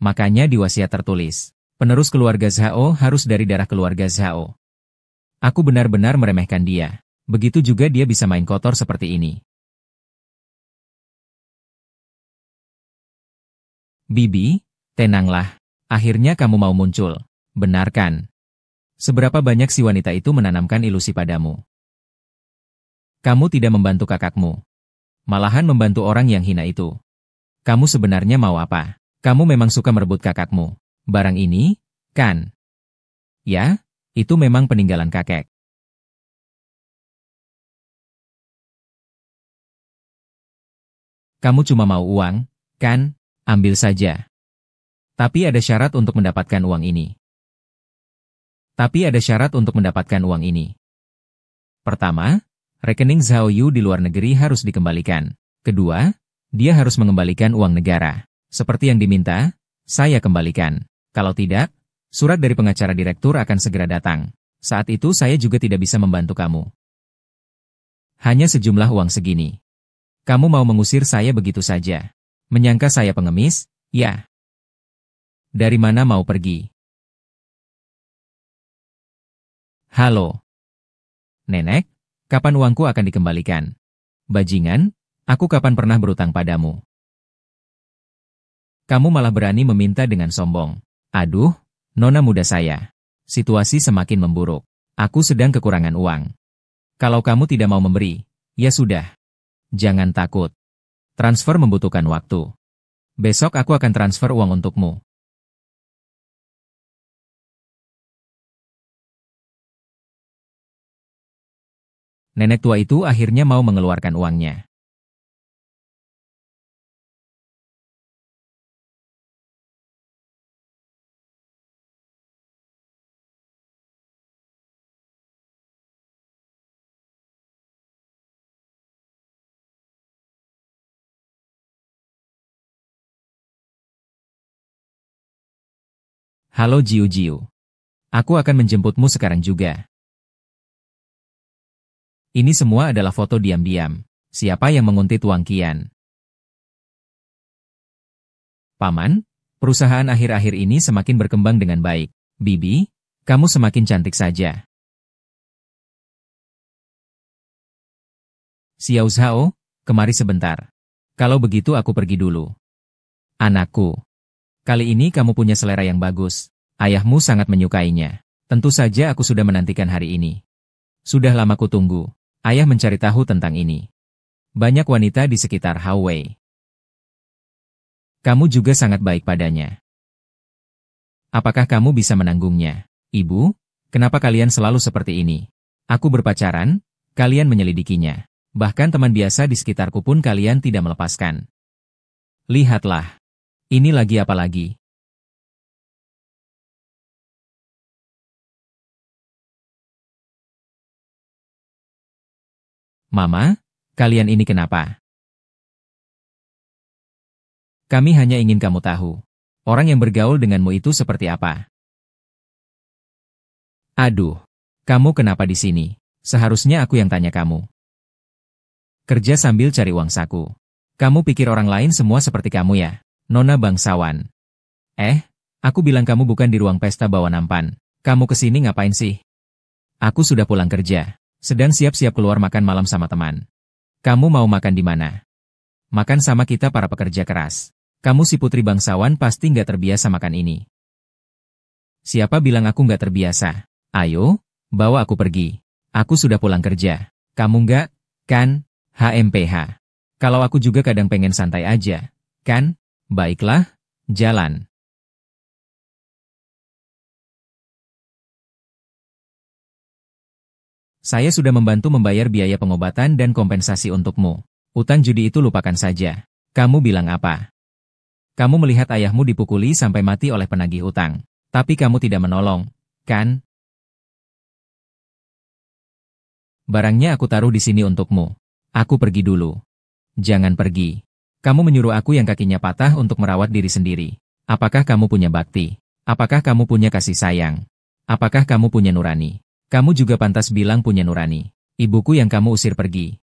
Makanya di wasiat tertulis, penerus keluarga Zhao harus dari darah keluarga Zhao. Aku benar-benar meremehkan dia. Begitu juga dia bisa main kotor seperti ini. Bibi, tenanglah. Akhirnya kamu mau muncul. Benar kan? Seberapa banyak si wanita itu menanamkan ilusi padamu? Kamu tidak membantu kakakmu. Malahan membantu orang yang hina itu. Kamu sebenarnya mau apa? Kamu memang suka merebut kakakmu. Barang ini, kan? Ya, itu memang peninggalan kakek. Kamu cuma mau uang, kan? Ambil saja. Tapi ada syarat untuk mendapatkan uang ini. Pertama, rekening Zhao Yu di luar negeri harus dikembalikan. Kedua, dia harus mengembalikan uang negara. Seperti yang diminta, saya kembalikan. Kalau tidak, surat dari pengacara direktur akan segera datang. Saat itu saya juga tidak bisa membantu kamu. Hanya sejumlah uang segini. Kamu mau mengusir saya begitu saja? Menyangka saya pengemis? Ya. Dari mana mau pergi? Halo. Nenek, kapan uangku akan dikembalikan? Bajingan, aku kapan pernah berutang padamu? Kamu malah berani meminta dengan sombong. Aduh, nona muda saya. Situasi semakin memburuk. Aku sedang kekurangan uang. Kalau kamu tidak mau memberi, ya sudah. Jangan takut. Transfer membutuhkan waktu. Besok aku akan transfer uang untukmu. Nenek tua itu akhirnya mau mengeluarkan uangnya. Halo Jiu Jiu. Aku akan menjemputmu sekarang juga. Ini semua adalah foto diam-diam. Siapa yang menguntit Wang Qian? Paman, perusahaan akhir-akhir ini semakin berkembang dengan baik. Bibi, kamu semakin cantik saja. Xiao Zhao, kemari sebentar. Kalau begitu aku pergi dulu. Anakku. Kali ini kamu punya selera yang bagus. Ayahmu sangat menyukainya. Tentu saja aku sudah menantikan hari ini. Sudah lama kutunggu. Ayah mencari tahu tentang ini. Banyak wanita di sekitar Haowei. Kamu juga sangat baik padanya. Apakah kamu bisa menanggungnya? Ibu, kenapa kalian selalu seperti ini? Aku berpacaran, kalian menyelidikinya. Bahkan teman biasa di sekitarku pun kalian tidak melepaskan. Lihatlah. Ini lagi apa lagi? Mama, kalian ini kenapa? Kami hanya ingin kamu tahu. Orang yang bergaul denganmu itu seperti apa? Aduh, Kamu kenapa di sini? Seharusnya aku yang tanya kamu. Kerja sambil cari uang saku. Kamu pikir orang lain semua seperti kamu ya? Nona bangsawan. Aku bilang kamu bukan di ruang pesta bawa nampan. Kamu kesini ngapain sih? Aku sudah pulang kerja. Sedang siap-siap keluar makan malam sama teman. Kamu mau makan di mana? Makan sama kita para pekerja keras. Kamu si putri bangsawan pasti nggak terbiasa makan ini. Siapa bilang aku nggak terbiasa? Ayo, bawa aku pergi. Aku sudah pulang kerja. Kamu nggak, kan? HMPH. Kalau aku juga kadang pengen santai aja, kan? Baiklah, jalan. Saya sudah membantu membayar biaya pengobatan dan kompensasi untukmu. Utang judi itu lupakan saja. Kamu bilang apa? Kamu melihat ayahmu dipukuli sampai mati oleh penagih utang. Tapi kamu tidak menolong, kan? Barangnya aku taruh di sini untukmu. Aku pergi dulu. Jangan pergi. Kamu menyuruh aku yang kakinya patah untuk merawat diri sendiri. Apakah kamu punya bakti? Apakah kamu punya kasih sayang? Apakah kamu punya nurani? Kamu juga pantas bilang punya nurani. Ibuku yang kamu usir pergi.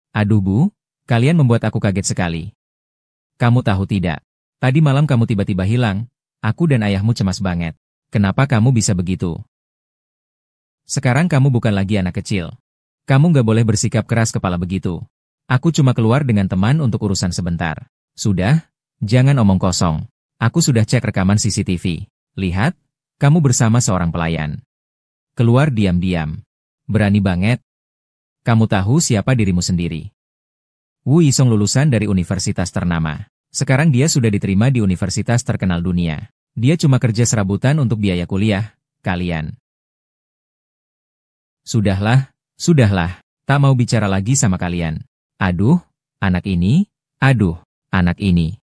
Aduh Bu, kalian membuat aku kaget sekali. Kamu tahu tidak? Tadi malam kamu tiba-tiba hilang. Aku dan ayahmu cemas banget. Kenapa kamu bisa begitu? Sekarang kamu bukan lagi anak kecil. Kamu nggak boleh bersikap keras kepala begitu. Aku cuma keluar dengan teman untuk urusan sebentar. Sudah, jangan omong kosong. Aku sudah cek rekaman CCTV. Lihat, kamu bersama seorang pelayan. Keluar diam-diam. Berani banget. Kamu tahu siapa dirimu sendiri. Wu Yisong lulusan dari universitas ternama. Sekarang dia sudah diterima di universitas terkenal dunia. Dia cuma kerja serabutan untuk biaya kuliah, kalian. Sudahlah, tak mau bicara lagi sama kalian. Aduh, anak ini, anak ini.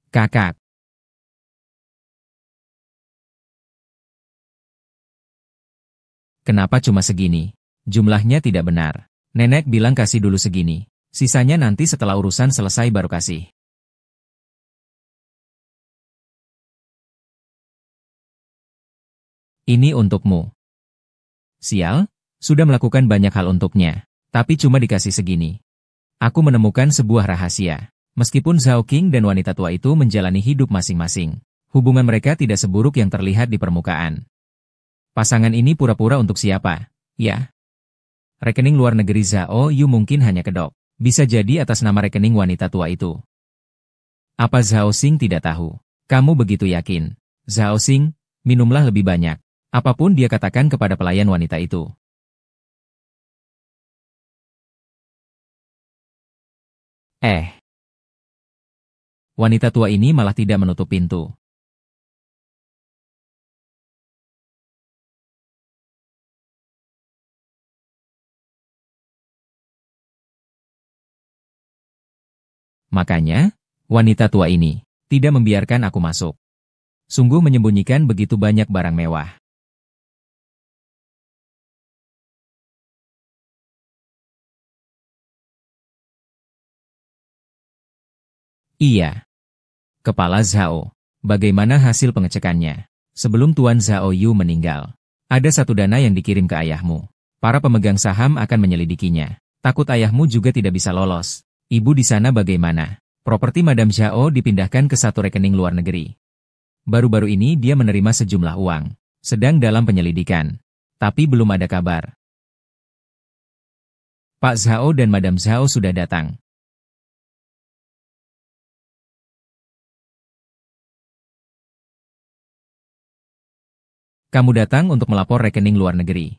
Kakak. Kenapa cuma segini? Jumlahnya tidak benar. Nenek bilang kasih dulu segini. Sisanya nanti setelah urusan selesai baru kasih. Ini untukmu. Sial, sudah melakukan banyak hal untuknya. Tapi cuma dikasih segini. Aku menemukan sebuah rahasia. Meskipun Zhao Qing dan wanita tua itu menjalani hidup masing-masing, hubungan mereka tidak seburuk yang terlihat di permukaan. Pasangan ini pura-pura untuk siapa? Ya. Rekening luar negeri Zhao Yu mungkin hanya kedok. Bisa jadi atas nama rekening wanita tua itu. Apa Zhao Xing tidak tahu? Kamu begitu yakin? Zhao Xing, minumlah lebih banyak. Apapun dia katakan kepada pelayan wanita itu. Wanita tua ini malah tidak menutup pintu. Makanya, wanita tua ini tidak membiarkan aku masuk. Sungguh menyembunyikan begitu banyak barang mewah. Iya. Kepala Zhao. Bagaimana hasil pengecekannya? Sebelum Tuan Zhao Yu meninggal, ada satu dana yang dikirim ke ayahmu. Para pemegang saham akan menyelidikinya. Takut ayahmu juga tidak bisa lolos. Ibu di sana bagaimana? Properti Madam Zhao dipindahkan ke satu rekening luar negeri. Baru-baru ini dia menerima sejumlah uang. Sedang dalam penyelidikan. Tapi belum ada kabar. Pak Zhao dan Madam Zhao sudah datang. Kamu datang untuk melapor rekening luar negeri.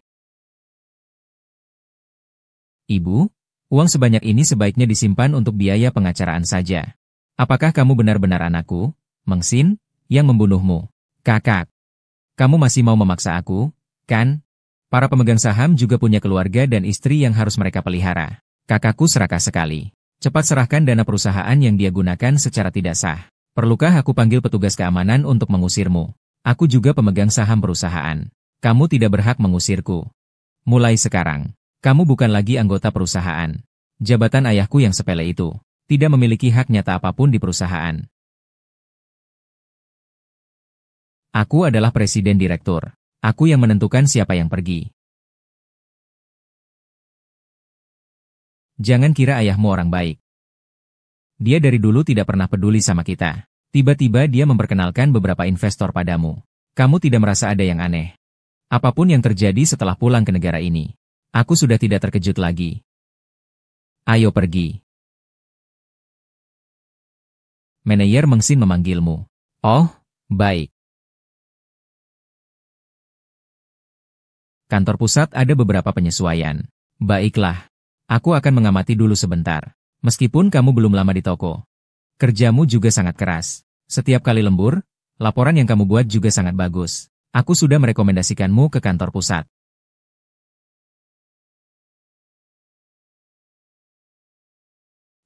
Ibu, uang sebanyak ini sebaiknya disimpan untuk biaya pengacaraan saja. Apakah kamu benar-benar anakku, Meng Xin, yang membunuhmu? Kakak, kamu masih mau memaksa aku, kan? Para pemegang saham juga punya keluarga dan istri yang harus mereka pelihara. Kakakku serakah sekali. Cepat serahkan dana perusahaan yang dia gunakan secara tidak sah. Perlukah aku panggil petugas keamanan untuk mengusirmu? Aku juga pemegang saham perusahaan. Kamu tidak berhak mengusirku. Mulai sekarang, kamu bukan lagi anggota perusahaan. Jabatan ayahku yang sepele itu tidak memiliki hak nyata apapun di perusahaan. Aku adalah presiden direktur. Aku yang menentukan siapa yang pergi. Jangan kira ayahmu orang baik. Dia dari dulu tidak pernah peduli sama kita. Tiba-tiba dia memperkenalkan beberapa investor padamu. Kamu tidak merasa ada yang aneh. Apapun yang terjadi setelah pulang ke negara ini, aku sudah tidak terkejut lagi. Ayo pergi. Manajer Mengsin memanggilmu. Oh, baik. Kantor pusat ada beberapa penyesuaian. Baiklah. Aku akan mengamati dulu sebentar. Meskipun kamu belum lama di toko. Kerjamu juga sangat keras. Setiap kali lembur, laporan yang kamu buat juga sangat bagus. Aku sudah merekomendasikanmu ke kantor pusat.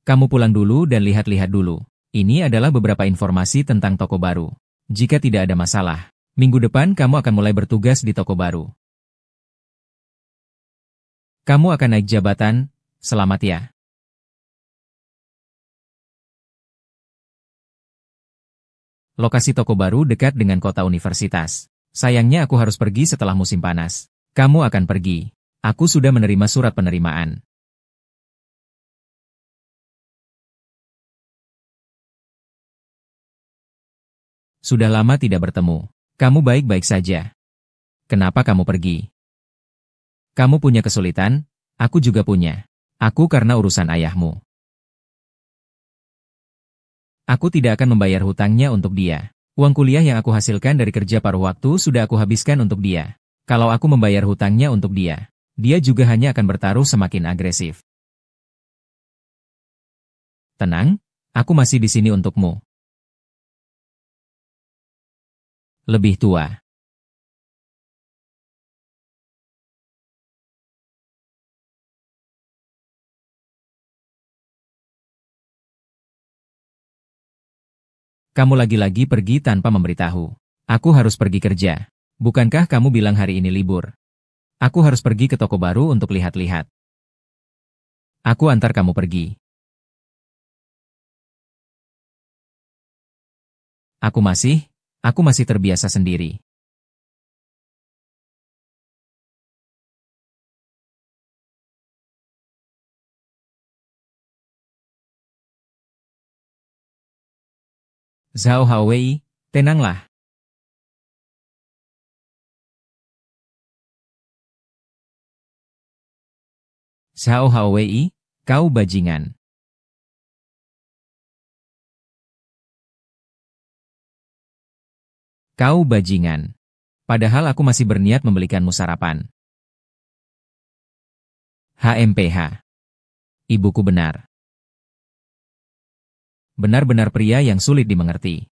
Kamu pulang dulu dan lihat-lihat dulu. Ini adalah beberapa informasi tentang toko baru. Jika tidak ada masalah, minggu depan kamu akan mulai bertugas di toko baru. Kamu akan naik jabatan, selamat ya. Lokasi toko baru dekat dengan kota universitas. Sayangnya aku harus pergi setelah musim panas. Kamu akan pergi. Aku sudah menerima surat penerimaan. Sudah lama tidak bertemu. Kamu baik-baik saja. Kenapa kamu pergi? Kamu punya kesulitan, aku juga punya. Aku karena urusan ayahmu. Aku tidak akan membayar hutangnya untuk dia. Uang kuliah yang aku hasilkan dari kerja paruh waktu sudah aku habiskan untuk dia. Kalau aku membayar hutangnya untuk dia, dia juga hanya akan bertaruh semakin agresif. Tenang, aku masih di sini untukmu. Lebih tua. Kamu lagi-lagi pergi tanpa memberitahu. Aku harus pergi kerja. Bukankah kamu bilang hari ini libur? Aku harus pergi ke toko baru untuk lihat-lihat. Aku antar kamu pergi. Aku masih terbiasa sendiri. Zhao Haowei, tenanglah. Zhao Haowei, kau bajingan. Kau bajingan. Padahal aku masih berniat membelikanmu sarapan. HMPH. Ibuku benar. Benar-benar pria yang sulit dimengerti.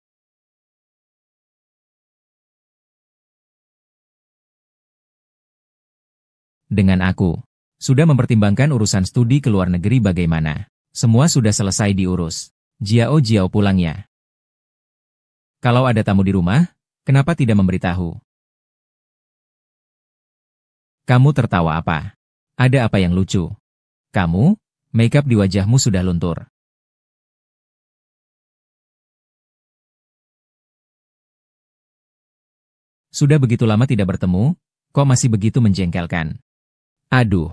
Dengan aku. Sudah mempertimbangkan urusan studi ke luar negeri bagaimana. Semua sudah selesai diurus. Jiao pulang ya. Kalau ada tamu di rumah, kenapa tidak memberitahu? Kamu tertawa apa? Ada apa yang lucu? Kamu, makeup di wajahmu sudah luntur. Sudah begitu lama tidak bertemu, kok masih begitu menjengkelkan? Aduh.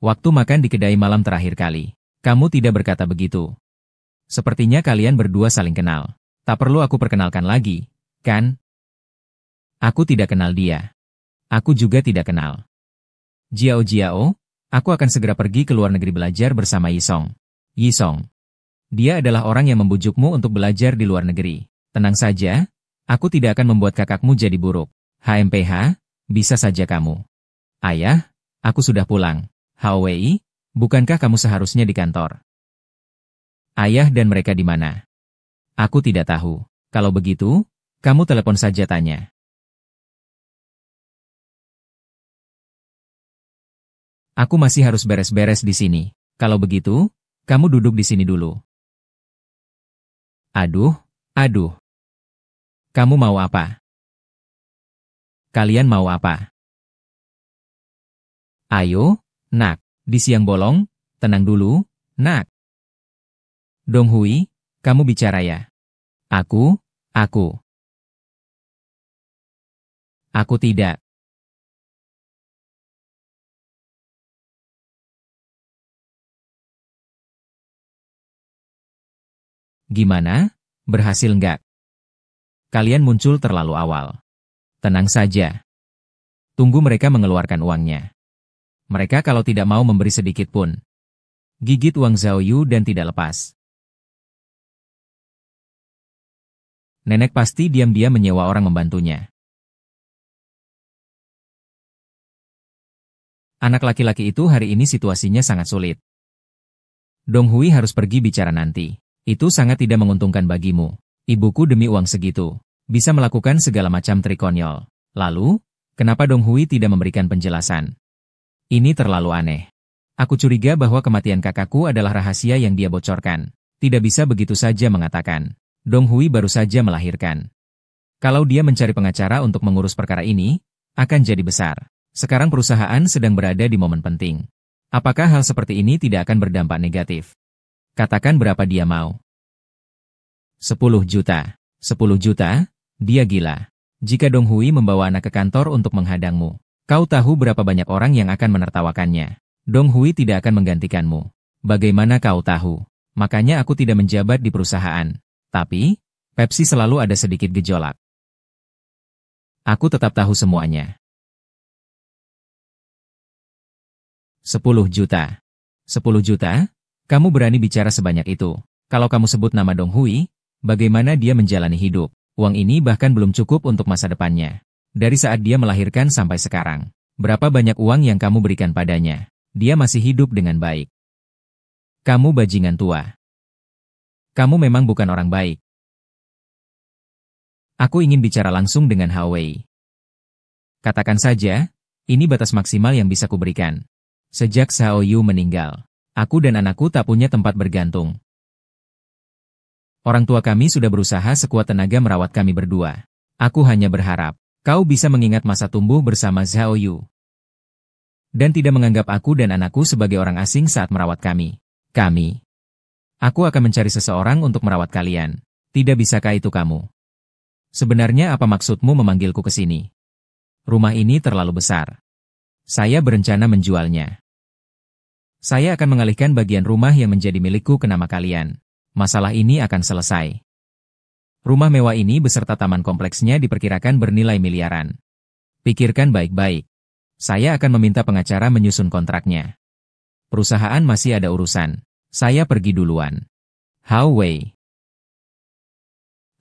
Waktu makan di kedai malam terakhir kali, kamu tidak berkata begitu. Sepertinya kalian berdua saling kenal. Tak perlu aku perkenalkan lagi, kan? Aku tidak kenal dia. Aku juga tidak kenal. Jiao, aku akan segera pergi ke luar negeri belajar bersama Yisong. Dia adalah orang yang membujukmu untuk belajar di luar negeri. Tenang saja, aku tidak akan membuat kakakmu jadi buruk. HMPH, bisa saja kamu. Ayah, aku sudah pulang. Haowei, bukankah kamu seharusnya di kantor? Ayah dan mereka di mana? Aku tidak tahu. Kalau begitu, kamu telepon saja tanya. Aku masih harus beres-beres di sini. Kalau begitu, kamu duduk di sini dulu. Aduh. Kamu mau apa? Kalian mau apa? Ayo, nak. Di siang bolong, tenang dulu, nak. Dong Hui, kamu bicara ya? Aku. Aku tidak. Gimana? Berhasil nggak? Kalian muncul terlalu awal. Tenang saja. Tunggu mereka mengeluarkan uangnya. Mereka kalau tidak mau memberi sedikit pun. Gigit uang Zhao Yu dan tidak lepas. Nenek pasti diam-diam menyewa orang membantunya. Anak laki-laki itu hari ini situasinya sangat sulit. Dong Hui harus pergi bicara nanti. Itu sangat tidak menguntungkan bagimu. Ibuku demi uang segitu bisa melakukan segala macam trik konyol. Lalu, kenapa Dong Hui tidak memberikan penjelasan? Ini terlalu aneh. Aku curiga bahwa kematian kakakku adalah rahasia yang dia bocorkan. Tidak bisa begitu saja mengatakan. Dong Hui baru saja melahirkan. Kalau dia mencari pengacara untuk mengurus perkara ini, akan jadi besar. Sekarang perusahaan sedang berada di momen penting. Apakah hal seperti ini tidak akan berdampak negatif? Katakan berapa dia mau. 10 juta. 10 juta? Dia gila. Jika Dong Hui membawa anak ke kantor untuk menghadangmu, kau tahu berapa banyak orang yang akan menertawakannya. Dong Hui tidak akan menggantikanmu. Bagaimana kau tahu? Makanya aku tidak menjabat di perusahaan. Tapi, Pepsi selalu ada sedikit gejolak. Aku tetap tahu semuanya. 10 juta. 10 juta? Kamu berani bicara sebanyak itu? Kalau kamu sebut nama Dong Hui, bagaimana dia menjalani hidup? Uang ini bahkan belum cukup untuk masa depannya. Dari saat dia melahirkan sampai sekarang, berapa banyak uang yang kamu berikan padanya? Dia masih hidup dengan baik. Kamu bajingan tua. Kamu memang bukan orang baik. Aku ingin bicara langsung dengan Hao Wei. Katakan saja, ini batas maksimal yang bisa kuberikan. Sejak Xiao Yu meninggal, aku dan anakku tak punya tempat bergantung. Orang tua kami sudah berusaha sekuat tenaga merawat kami berdua. Aku hanya berharap kau bisa mengingat masa tumbuh bersama Xiao Yu. Dan tidak menganggap aku dan anakku sebagai orang asing saat merawat kami. Aku akan mencari seseorang untuk merawat kalian. Tidak bisakah itu kamu? Sebenarnya apa maksudmu memanggilku ke sini? Rumah ini terlalu besar. Saya berencana menjualnya. Saya akan mengalihkan bagian rumah yang menjadi milikku ke nama kalian. Masalah ini akan selesai. Rumah mewah ini beserta taman kompleksnya diperkirakan bernilai miliaran. Pikirkan baik-baik. Saya akan meminta pengacara menyusun kontraknya. Perusahaan masih ada urusan. Saya pergi duluan. Hao Wei.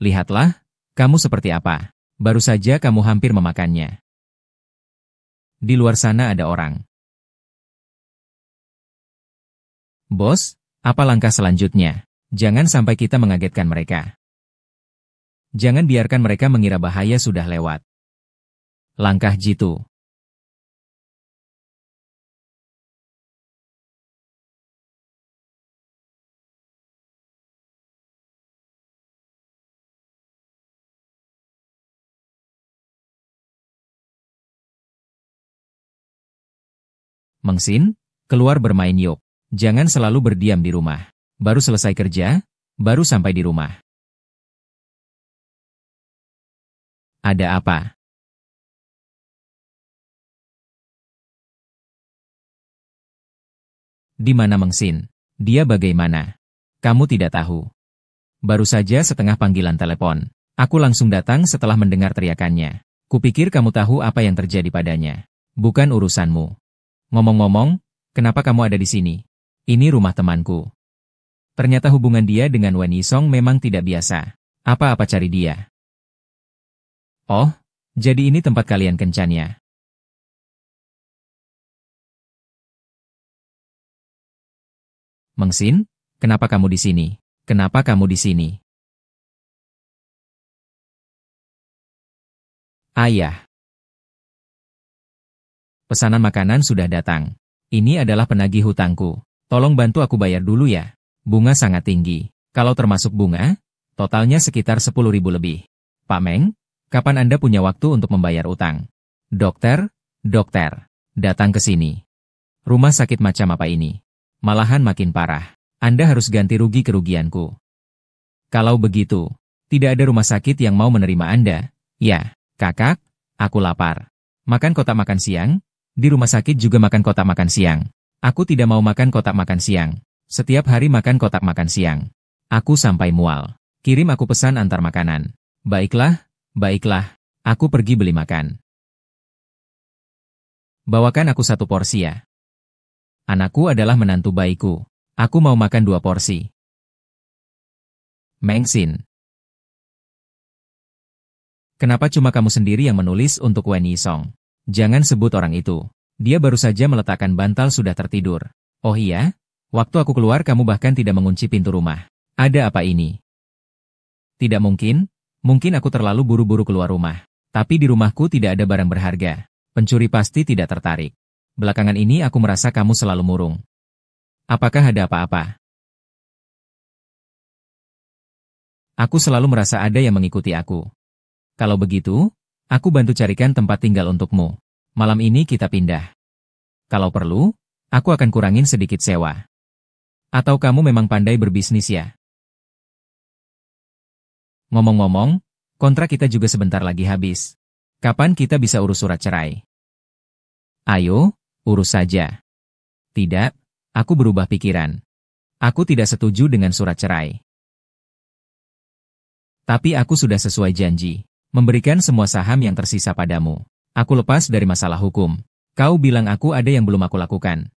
Lihatlah, kamu seperti apa. Baru saja kamu hampir memakannya. Di luar sana ada orang. Bos, apa langkah selanjutnya? Jangan sampai kita mengagetkan mereka. Jangan biarkan mereka mengira bahaya sudah lewat. Langkah jitu. Meng Xin, keluar bermain yuk. Jangan selalu berdiam di rumah. Baru selesai kerja, baru sampai di rumah. Ada apa? Di mana Meng Xin? Dia bagaimana? Kamu tidak tahu. Baru saja setengah panggilan telepon. Aku langsung datang setelah mendengar teriakannya. Kupikir kamu tahu apa yang terjadi padanya. Bukan urusanmu. Ngomong-ngomong, kenapa kamu ada di sini? Ini rumah temanku. Ternyata hubungan dia dengan Wen Yisong memang tidak biasa. Apa-apa cari dia. Oh, jadi ini tempat kalian kencannya. Meng Xin, kenapa kamu di sini? Kenapa kamu di sini? Ayah. Pesanan makanan sudah datang. Ini adalah penagih hutangku. Tolong bantu aku bayar dulu ya. Bunga sangat tinggi. Kalau termasuk bunga, totalnya sekitar 10.000 lebih. Pak Meng, kapan Anda punya waktu untuk membayar utang? Dokter, dokter, datang ke sini. Rumah sakit macam apa ini? Malahan makin parah. Anda harus ganti rugi kerugianku. Kalau begitu, tidak ada rumah sakit yang mau menerima Anda. Ya, kakak, aku lapar. Makan kotak makan siang? Di rumah sakit juga makan kotak makan siang. Aku tidak mau makan kotak makan siang. Setiap hari makan kotak makan siang. Aku sampai mual. Kirim aku pesan antar makanan. Baiklah, baiklah. Aku pergi beli makan. Bawakan aku 1 porsi ya. Anakku adalah menantu bayiku. Aku mau makan 2 porsi. Mengsin. Kenapa cuma kamu sendiri yang menulis untuk Wen Yisong? Jangan sebut orang itu. Dia baru saja meletakkan bantal sudah tertidur. Oh iya? Waktu aku keluar kamu bahkan tidak mengunci pintu rumah. Ada apa ini? Tidak mungkin. Mungkin aku terlalu buru-buru keluar rumah. Tapi di rumahku tidak ada barang berharga. Pencuri pasti tidak tertarik. Belakangan ini aku merasa kamu selalu murung. Apakah ada apa-apa? Aku selalu merasa ada yang mengikuti aku. Kalau begitu, aku bantu carikan tempat tinggal untukmu. Malam ini kita pindah. Kalau perlu, aku akan kurangin sedikit sewa. Atau kamu memang pandai berbisnis ya? Ngomong-ngomong, kontrak kita juga sebentar lagi habis. Kapan kita bisa urus surat cerai? Ayo, urus saja. Tidak, aku berubah pikiran. Aku tidak setuju dengan surat cerai. Tapi aku sudah sesuai janji. Memberikan semua saham yang tersisa padamu. Aku lepas dari masalah hukum. Kau bilang aku ada yang belum aku lakukan.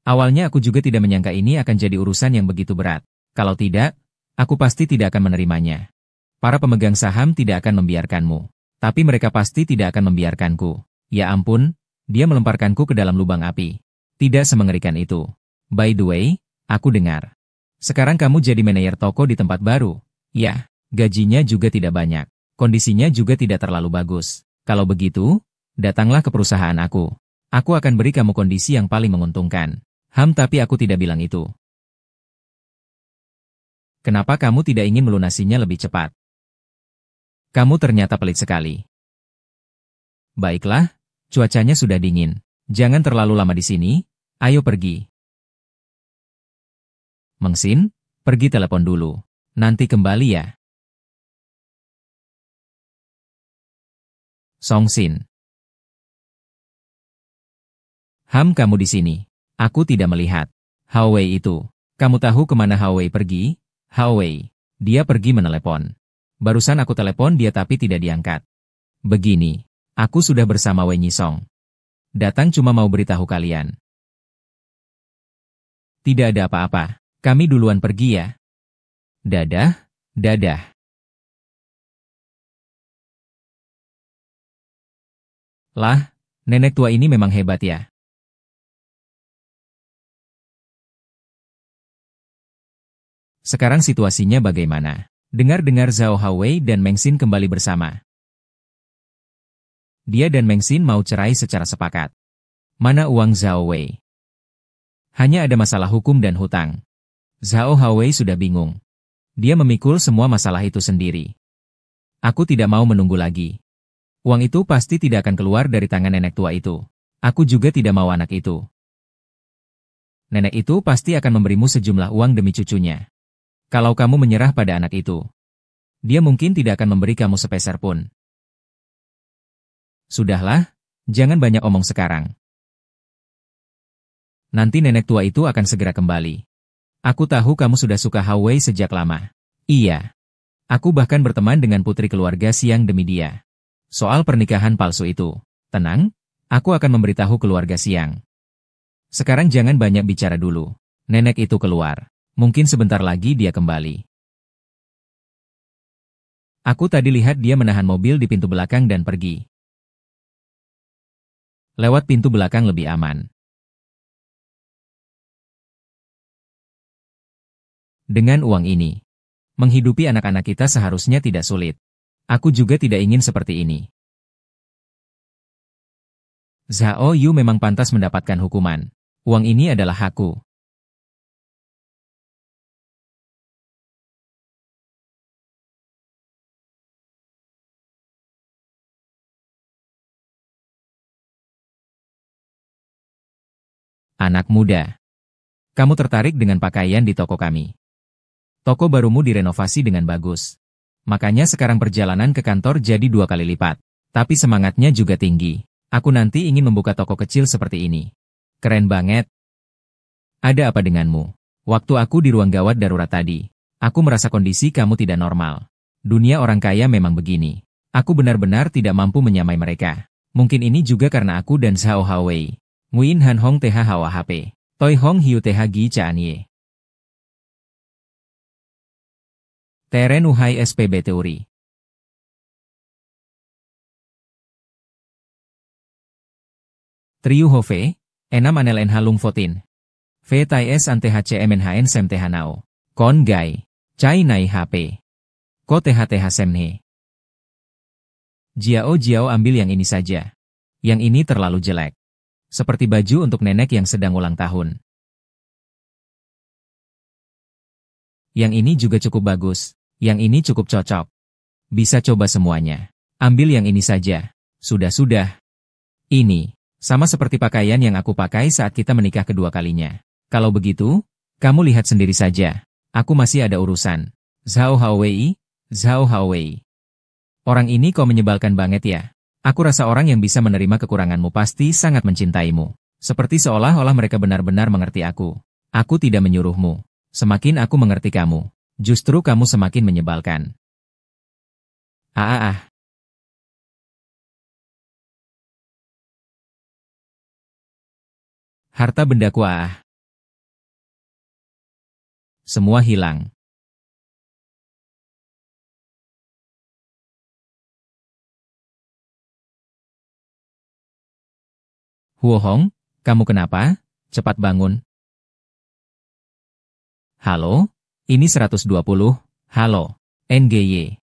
Awalnya aku juga tidak menyangka ini akan jadi urusan yang begitu berat. Kalau tidak, aku pasti tidak akan menerimanya. Para pemegang saham tidak akan membiarkanmu. Tapi mereka pasti tidak akan membiarkanku. Ya ampun, dia melemparkanku ke dalam lubang api. Tidak semengerikan itu. By the way, aku dengar. Sekarang kamu jadi manajer toko di tempat baru. Ya, gajinya juga tidak banyak. Kondisinya juga tidak terlalu bagus. Kalau begitu, datanglah ke perusahaan aku. Aku akan beri kamu kondisi yang paling menguntungkan. Tapi aku tidak bilang itu. Kenapa kamu tidak ingin melunasinya lebih cepat? Kamu ternyata pelit sekali. Baiklah, cuacanya sudah dingin. Jangan terlalu lama di sini. Ayo pergi. Mengsin, pergi telepon dulu. Nanti kembali ya. Songsin. Kamu di sini. Aku tidak melihat. Hawei itu. Kamu tahu kemana Hawei pergi? Hawei. Dia pergi menelepon. Barusan aku telepon dia tapi tidak diangkat. Begini. Aku sudah bersama Wen Yisong. Datang cuma mau beritahu kalian. Tidak ada apa-apa. Kami duluan pergi ya. Dadah, dadah. Lah, nenek tua ini memang hebat ya. Sekarang situasinya bagaimana? Dengar-dengar Zhao Hawei dan Mengsin kembali bersama. Dia dan Mengsin mau cerai secara sepakat. Mana uang Zhao Wei? Hanya ada masalah hukum dan hutang. Zhao Hawei sudah bingung. Dia memikul semua masalah itu sendiri. Aku tidak mau menunggu lagi. Uang itu pasti tidak akan keluar dari tangan nenek tua itu. Aku juga tidak mau anak itu. Nenek itu pasti akan memberimu sejumlah uang demi cucunya. Kalau kamu menyerah pada anak itu, dia mungkin tidak akan memberi kamu sepeser pun. Sudahlah, jangan banyak omong sekarang. Nanti nenek tua itu akan segera kembali. Aku tahu kamu sudah suka Hawei sejak lama. Iya. Aku bahkan berteman dengan putri keluarga siang demi dia. Soal pernikahan palsu itu. Tenang, aku akan memberitahu keluarga siang. Sekarang jangan banyak bicara dulu. Nenek itu keluar. Mungkin sebentar lagi dia kembali. Aku tadi lihat dia menahan mobil di pintu belakang dan pergi. Lewat pintu belakang lebih aman. Dengan uang ini, menghidupi anak-anak kita seharusnya tidak sulit. Aku juga tidak ingin seperti ini. Zhao Yu memang pantas mendapatkan hukuman. Uang ini adalah hakku. Anak muda. Kamu tertarik dengan pakaian di toko kami. Toko barumu direnovasi dengan bagus. Makanya sekarang perjalanan ke kantor jadi 2 kali lipat. Tapi semangatnya juga tinggi. Aku nanti ingin membuka toko kecil seperti ini. Keren banget. Ada apa denganmu? Waktu aku di ruang gawat darurat tadi, aku merasa kondisi kamu tidak normal. Dunia orang kaya memang begini. Aku benar-benar tidak mampu menyamai mereka. Mungkin ini juga karena aku dan Zhao Hawei. Nguyen Han Hong TH Hawa HP. Toi Hong Hiu TH Gi Chan Ye. Teren Uhai SPB Teori. Triu Hove, Enam Anel NH Lung Fotin. V Tai S An THCMNHN Sem TH Nao. Kon Gai. Chai Nai HP. Ko TH TH Semne. Jiao ambil yang ini saja. Yang ini terlalu jelek. Seperti baju untuk nenek yang sedang ulang tahun. Yang ini juga cukup bagus. Yang ini cukup cocok. Bisa coba semuanya. Ambil yang ini saja. Sudah. Ini. Sama seperti pakaian yang aku pakai saat kita menikah kedua kalinya. Kalau begitu, kamu lihat sendiri saja. Aku masih ada urusan. Zhao Hawei. Orang ini kok menyebalkan banget ya. Aku rasa orang yang bisa menerima kekuranganmu pasti sangat mencintaimu. Seperti seolah-olah mereka benar-benar mengerti aku. Aku tidak menyuruhmu. Semakin aku mengerti kamu, justru kamu semakin menyebalkan. Harta bendaku semua hilang. Huo Hong, kamu kenapa? Cepat bangun. Halo, ini 120, halo, NGY.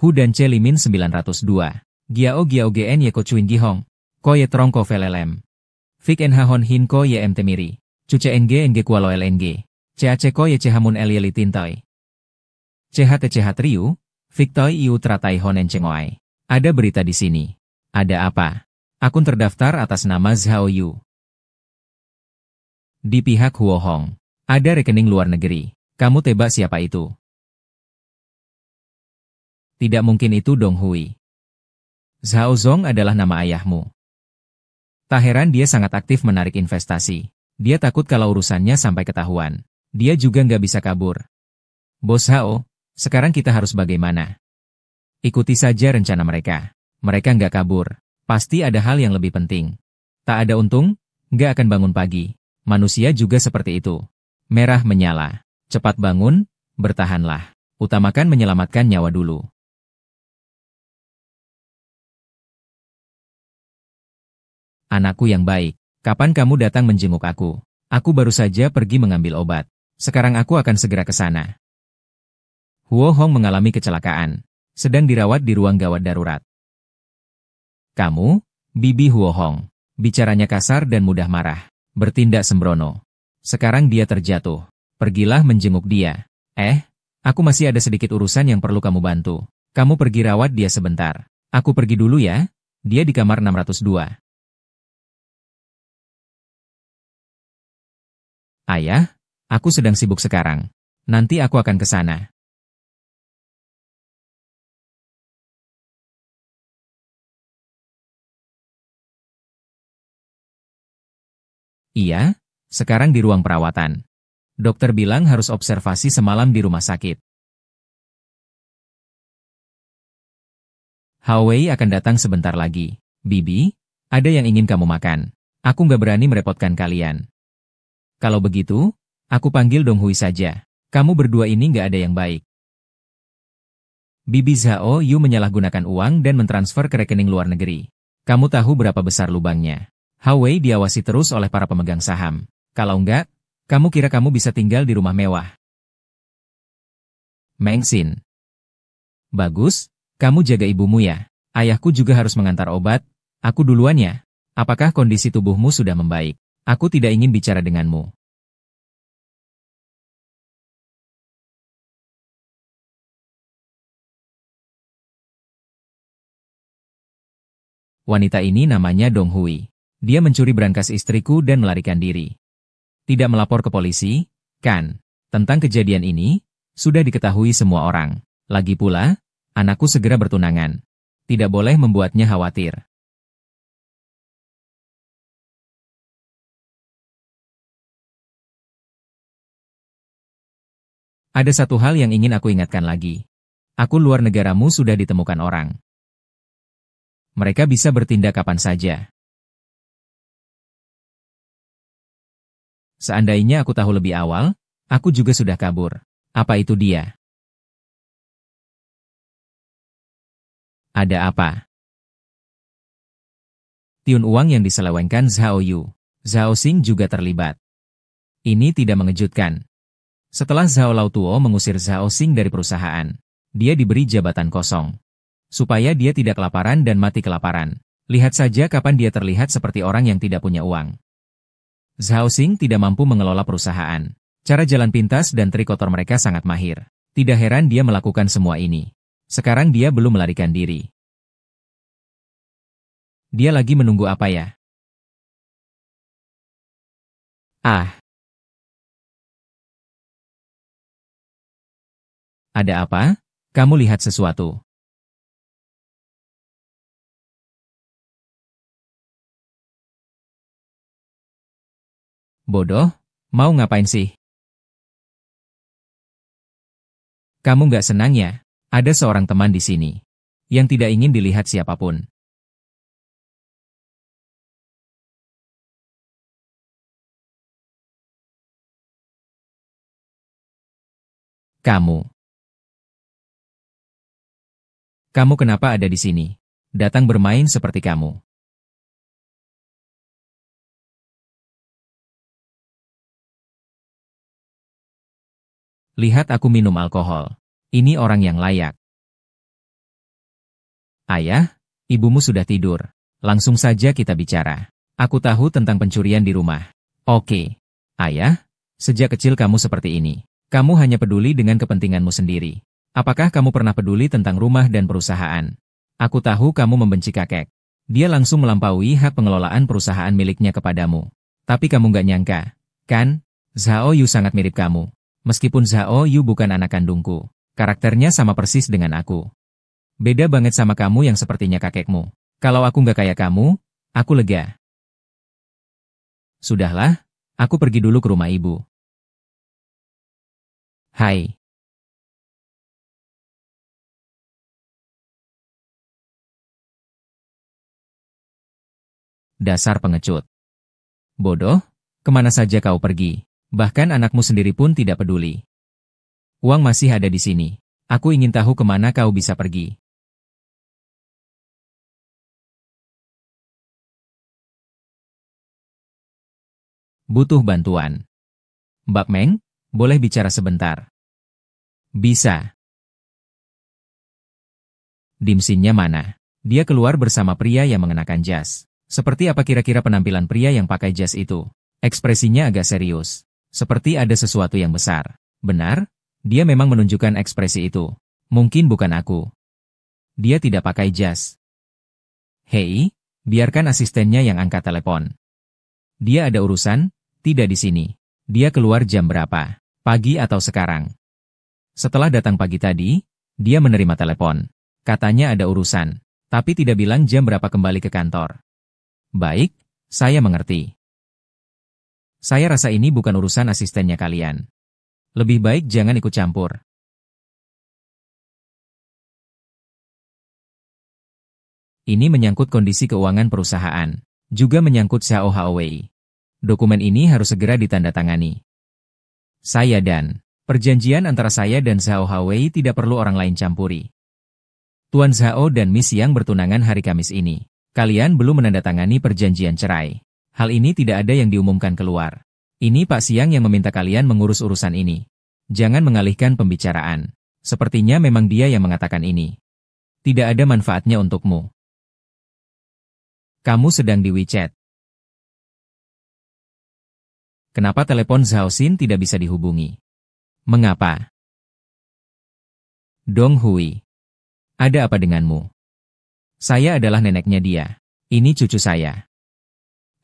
Hu dan Celimin 902. Giao GN Yeko Chuin Gihong. Ko Ye Trong Ko Velelem. Fik NH Hon Hin Ko Ye MT Miri. Cuce NG Kualo LNG. CAC Ko Ye Cehamun Elieli Tintoy. CH Triu. Victoy Iu Tratai Honen Cengoai. Ada berita di sini. Ada apa? Akun terdaftar atas nama Zhao Yu. Di pihak Huo Hong. Ada rekening luar negeri. Kamu tebak siapa itu? Tidak mungkin itu Dong Hui. Zhao Zong adalah nama ayahmu. Tak heran dia sangat aktif menarik investasi. Dia takut kalau urusannya sampai ketahuan. Dia juga nggak bisa kabur. Bos Zhao, sekarang kita harus bagaimana? Ikuti saja rencana mereka. Mereka nggak kabur. Pasti ada hal yang lebih penting. Tak ada untung, nggak akan bangun pagi. Manusia juga seperti itu. Merah menyala. Cepat bangun, bertahanlah. Utamakan menyelamatkan nyawa dulu. Anakku yang baik, kapan kamu datang menjenguk aku? Aku baru saja pergi mengambil obat. Sekarang aku akan segera ke sana. Huo Hong mengalami kecelakaan. Sedang dirawat di ruang gawat darurat. Kamu, Bibi Huo Hong. Bicaranya kasar dan mudah marah. Bertindak sembrono. Sekarang dia terjatuh. Pergilah menjenguk dia. Aku masih ada sedikit urusan yang perlu kamu bantu. Kamu pergi rawat dia sebentar. Aku pergi dulu ya. Dia di kamar 602. Ayah, aku sedang sibuk sekarang. Nanti aku akan ke sana. Iya, sekarang di ruang perawatan. Dokter bilang harus observasi semalam di rumah sakit. Hawei akan datang sebentar lagi. Bibi, ada yang ingin kamu makan. Aku nggak berani merepotkan kalian. Kalau begitu, aku panggil Dong Hui saja. Kamu berdua ini nggak ada yang baik. Bibi Zhao Yu menyalahgunakan uang dan mentransfer ke rekening luar negeri. Kamu tahu berapa besar lubangnya? Hawei diawasi terus oleh para pemegang saham. Kalau enggak, kamu kira kamu bisa tinggal di rumah mewah? Meng Xin. Bagus, kamu jaga ibumu ya. Ayahku juga harus mengantar obat. Aku duluan ya. Apakah kondisi tubuhmu sudah membaik? Aku tidak ingin bicara denganmu. Wanita ini namanya Dong Hui. Dia mencuri berangkas istriku dan melarikan diri. Tidak melapor ke polisi, kan? Tentang kejadian ini, sudah diketahui semua orang. Lagi pula, anakku segera bertunangan. Tidak boleh membuatnya khawatir. Ada satu hal yang ingin aku ingatkan lagi. Aku luar negaramu sudah ditemukan orang. Mereka bisa bertindak kapan saja. Seandainya aku tahu lebih awal, aku juga sudah kabur. Apa itu dia? Ada apa? Tiun uang yang diselewengkan Zhao Yu. Zhao Xing juga terlibat. Ini tidak mengejutkan. Setelah Zhao Lautuo mengusir Zhao Xing dari perusahaan, dia diberi jabatan kosong. Supaya dia tidak kelaparan dan mati kelaparan. Lihat saja kapan dia terlihat seperti orang yang tidak punya uang. Zhao Xing tidak mampu mengelola perusahaan. Cara jalan pintas dan trik kotor mereka sangat mahir. Tidak heran dia melakukan semua ini. Sekarang dia belum melarikan diri. Dia lagi menunggu apa ya? Ah, ada apa? Kamu lihat sesuatu. Bodoh, mau ngapain sih? Kamu nggak senang ya? Ada seorang teman di sini yang tidak ingin dilihat siapapun. Kamu kenapa ada di sini? Datang bermain seperti kamu. Lihat aku minum alkohol. Ini orang yang layak. Ayah, ibumu sudah tidur. Langsung saja kita bicara. Aku tahu tentang pencurian di rumah. Oke. Ayah, sejak kecil kamu seperti ini. Kamu hanya peduli dengan kepentinganmu sendiri. Apakah kamu pernah peduli tentang rumah dan perusahaan? Aku tahu kamu membenci kakek. Dia langsung melampaui hak pengelolaan perusahaan miliknya kepadamu. Tapi kamu nggak nyangka, kan? Zhao Yu sangat mirip kamu. Meskipun Zhao Yu bukan anak kandungku, karakternya sama persis dengan aku. Beda banget sama kamu yang sepertinya kakekmu. Kalau aku nggak kayak kamu, aku lega. Sudahlah, aku pergi dulu ke rumah ibu. Hai. Dasar pengecut. Bodoh, kemana saja kau pergi? Bahkan anakmu sendiri pun tidak peduli. Uang masih ada di sini. Aku ingin tahu kemana kau bisa pergi. Butuh bantuan. Mbak Meng, boleh bicara sebentar? Bisa. Dimsinnya mana? Dia keluar bersama pria yang mengenakan jas. Seperti apa kira-kira penampilan pria yang pakai jas itu? Ekspresinya agak serius. Seperti ada sesuatu yang besar. Benar? Dia memang menunjukkan ekspresi itu. Mungkin bukan aku. Dia tidak pakai jas. Hei, biarkan asistennya yang angkat telepon. Dia ada urusan? Tidak di sini. Dia keluar jam berapa? Pagi atau sekarang? Setelah datang pagi tadi, dia menerima telepon. Katanya ada urusan, tapi tidak bilang jam berapa kembali ke kantor. Baik, saya mengerti. Saya rasa ini bukan urusan asistennya kalian. Lebih baik jangan ikut campur. Ini menyangkut kondisi keuangan perusahaan, juga menyangkut Xiao Haowei. Dokumen ini harus segera ditandatangani. Perjanjian antara saya dan Xiao Haowei tidak perlu orang lain campuri. Tuan Zhao dan Miss Yang bertunangan hari Kamis ini. Kalian belum menandatangani perjanjian cerai. Hal ini tidak ada yang diumumkan keluar. Ini Pak Siang yang meminta kalian mengurus urusan ini. Jangan mengalihkan pembicaraan. Sepertinya memang dia yang mengatakan ini. Tidak ada manfaatnya untukmu. Kamu sedang di WeChat. Kenapa telepon Zhao Xin tidak bisa dihubungi? Mengapa? Dong Hui. Ada apa denganmu? Saya adalah neneknya dia. Ini cucu saya.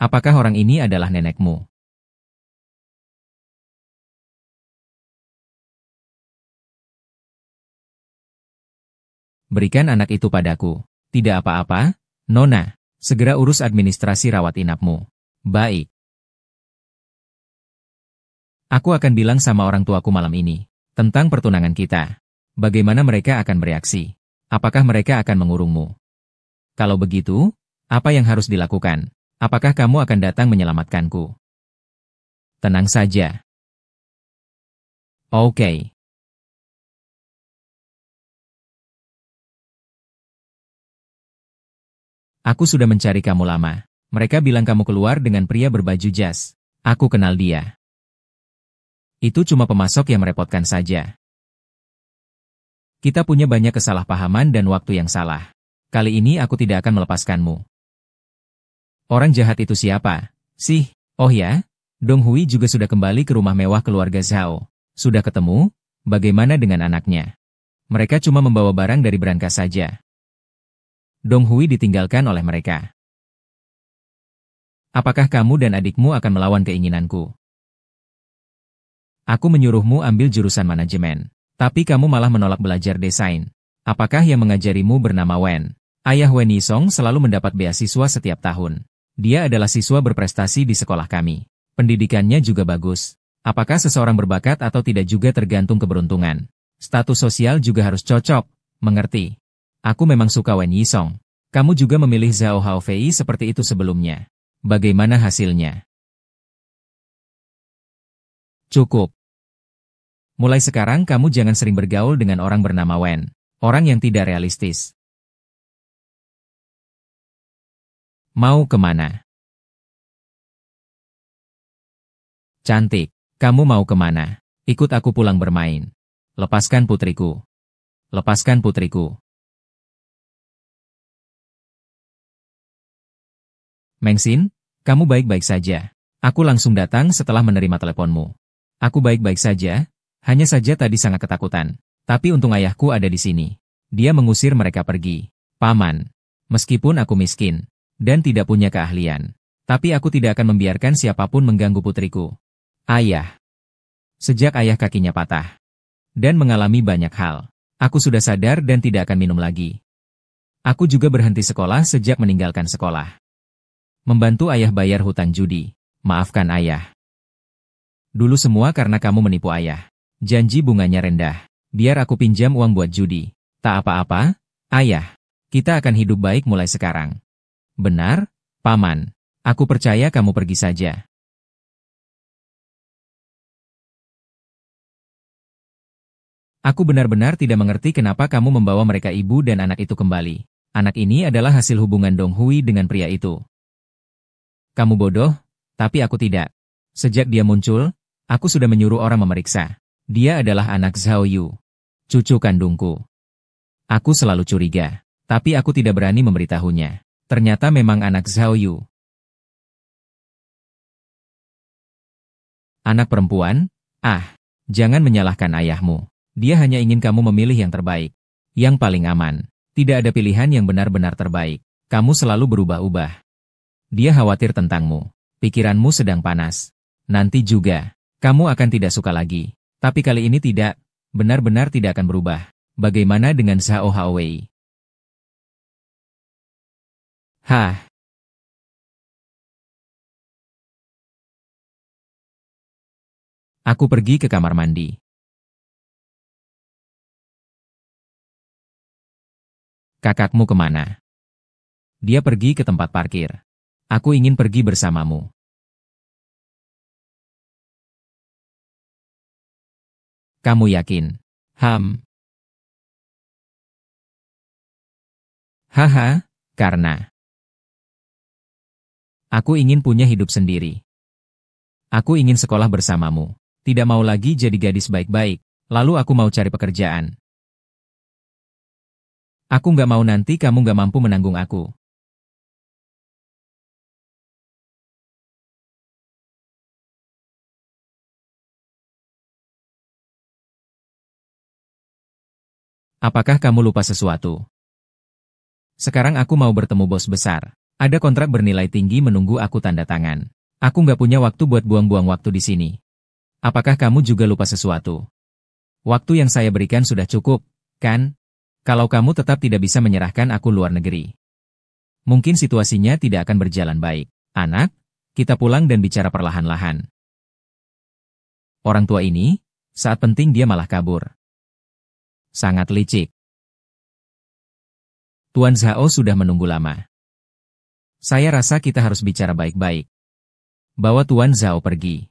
Apakah orang ini adalah nenekmu? Berikan anak itu padaku. Tidak apa-apa, Nona. Segera urus administrasi rawat inapmu. Baik. Aku akan bilang sama orang tuaku malam ini tentang pertunangan kita. Bagaimana mereka akan bereaksi? Apakah mereka akan mengurungmu? Kalau begitu, apa yang harus dilakukan? Apakah kamu akan datang menyelamatkanku? Tenang saja. Oke. Aku sudah mencari kamu lama. Mereka bilang kamu keluar dengan pria berbaju jas. Aku kenal dia. Itu cuma pemasok yang merepotkan saja. Kita punya banyak kesalahpahaman dan waktu yang salah. Kali ini aku tidak akan melepaskanmu. Orang jahat itu siapa? Sih, oh ya, Dong Hui juga sudah kembali ke rumah mewah keluarga Zhao. Sudah ketemu? Bagaimana dengan anaknya? Mereka cuma membawa barang dari berangkas saja. Dong Hui ditinggalkan oleh mereka. Apakah kamu dan adikmu akan melawan keinginanku? Aku menyuruhmu ambil jurusan manajemen. Tapi kamu malah menolak belajar desain. Apakah yang mengajarimu bernama Wen? Ayah Wen Yisong selalu mendapat beasiswa setiap tahun. Dia adalah siswa berprestasi di sekolah kami. Pendidikannya juga bagus. Apakah seseorang berbakat atau tidak juga tergantung keberuntungan. Status sosial juga harus cocok. Mengerti? Aku memang suka Wen Yisong. Kamu juga memilih Zhao Haofei seperti itu sebelumnya. Bagaimana hasilnya? Cukup. Mulai sekarang kamu jangan sering bergaul dengan orang bernama Wen. Orang yang tidak realistis. Mau kemana? Cantik, kamu mau kemana? Ikut aku pulang bermain. Lepaskan putriku. Lepaskan putriku. Mengxin, kamu baik-baik saja. Aku langsung datang setelah menerima teleponmu. Aku baik-baik saja. Hanya saja tadi sangat ketakutan. Tapi untung ayahku ada di sini. Dia mengusir mereka pergi. Paman, meskipun aku miskin dan tidak punya keahlian, tapi aku tidak akan membiarkan siapapun mengganggu putriku. Ayah. Sejak ayah kakinya patah dan mengalami banyak hal, aku sudah sadar dan tidak akan minum lagi. Aku juga berhenti sekolah sejak meninggalkan sekolah. Membantu ayah bayar hutang judi. Maafkan ayah. Dulu semua karena kamu menipu ayah. Janji bunganya rendah. Biar aku pinjam uang buat judi. Tak apa-apa, ayah. Kita akan hidup baik mulai sekarang. Benar, Paman. Aku percaya kamu pergi saja. Aku benar-benar tidak mengerti kenapa kamu membawa mereka ibu dan anak itu kembali. Anak ini adalah hasil hubungan Dong Hui dengan pria itu. Kamu bodoh, tapi aku tidak. Sejak dia muncul, aku sudah menyuruh orang memeriksa. Dia adalah anak Zhao Yu, cucu kandungku. Aku selalu curiga, tapi aku tidak berani memberitahunya. Ternyata memang anak Zhao Yu. Anak perempuan? Jangan menyalahkan ayahmu. Dia hanya ingin kamu memilih yang terbaik, yang paling aman. Tidak ada pilihan yang benar-benar terbaik. Kamu selalu berubah-ubah. Dia khawatir tentangmu. Pikiranmu sedang panas. Nanti juga, kamu akan tidak suka lagi. Tapi kali ini tidak, benar-benar tidak akan berubah. Bagaimana dengan Zhao Haowei? Aku pergi ke kamar mandi. Kakakmu kemana? Dia pergi ke tempat parkir. Aku ingin pergi bersamamu. Kamu yakin? Karena aku ingin punya hidup sendiri. Aku ingin sekolah bersamamu. Tidak mau lagi jadi gadis baik-baik. Lalu aku mau cari pekerjaan. Aku nggak mau nanti kamu nggak mampu menanggung aku. Apakah kamu lupa sesuatu? Sekarang aku mau bertemu bos besar. Ada kontrak bernilai tinggi menunggu aku tanda tangan. Aku nggak punya waktu buat buang-buang waktu di sini. Apakah kamu juga lupa sesuatu? Waktu yang saya berikan sudah cukup, kan? Kalau kamu tetap tidak bisa menyerahkan aku luar negeri, mungkin situasinya tidak akan berjalan baik. Anak, kita pulang dan bicara perlahan-lahan. Orang tua ini, saat penting dia malah kabur. Sangat licik. Tuan Zhao sudah menunggu lama. Saya rasa kita harus bicara baik-baik. Bawa Tuan Zhao pergi.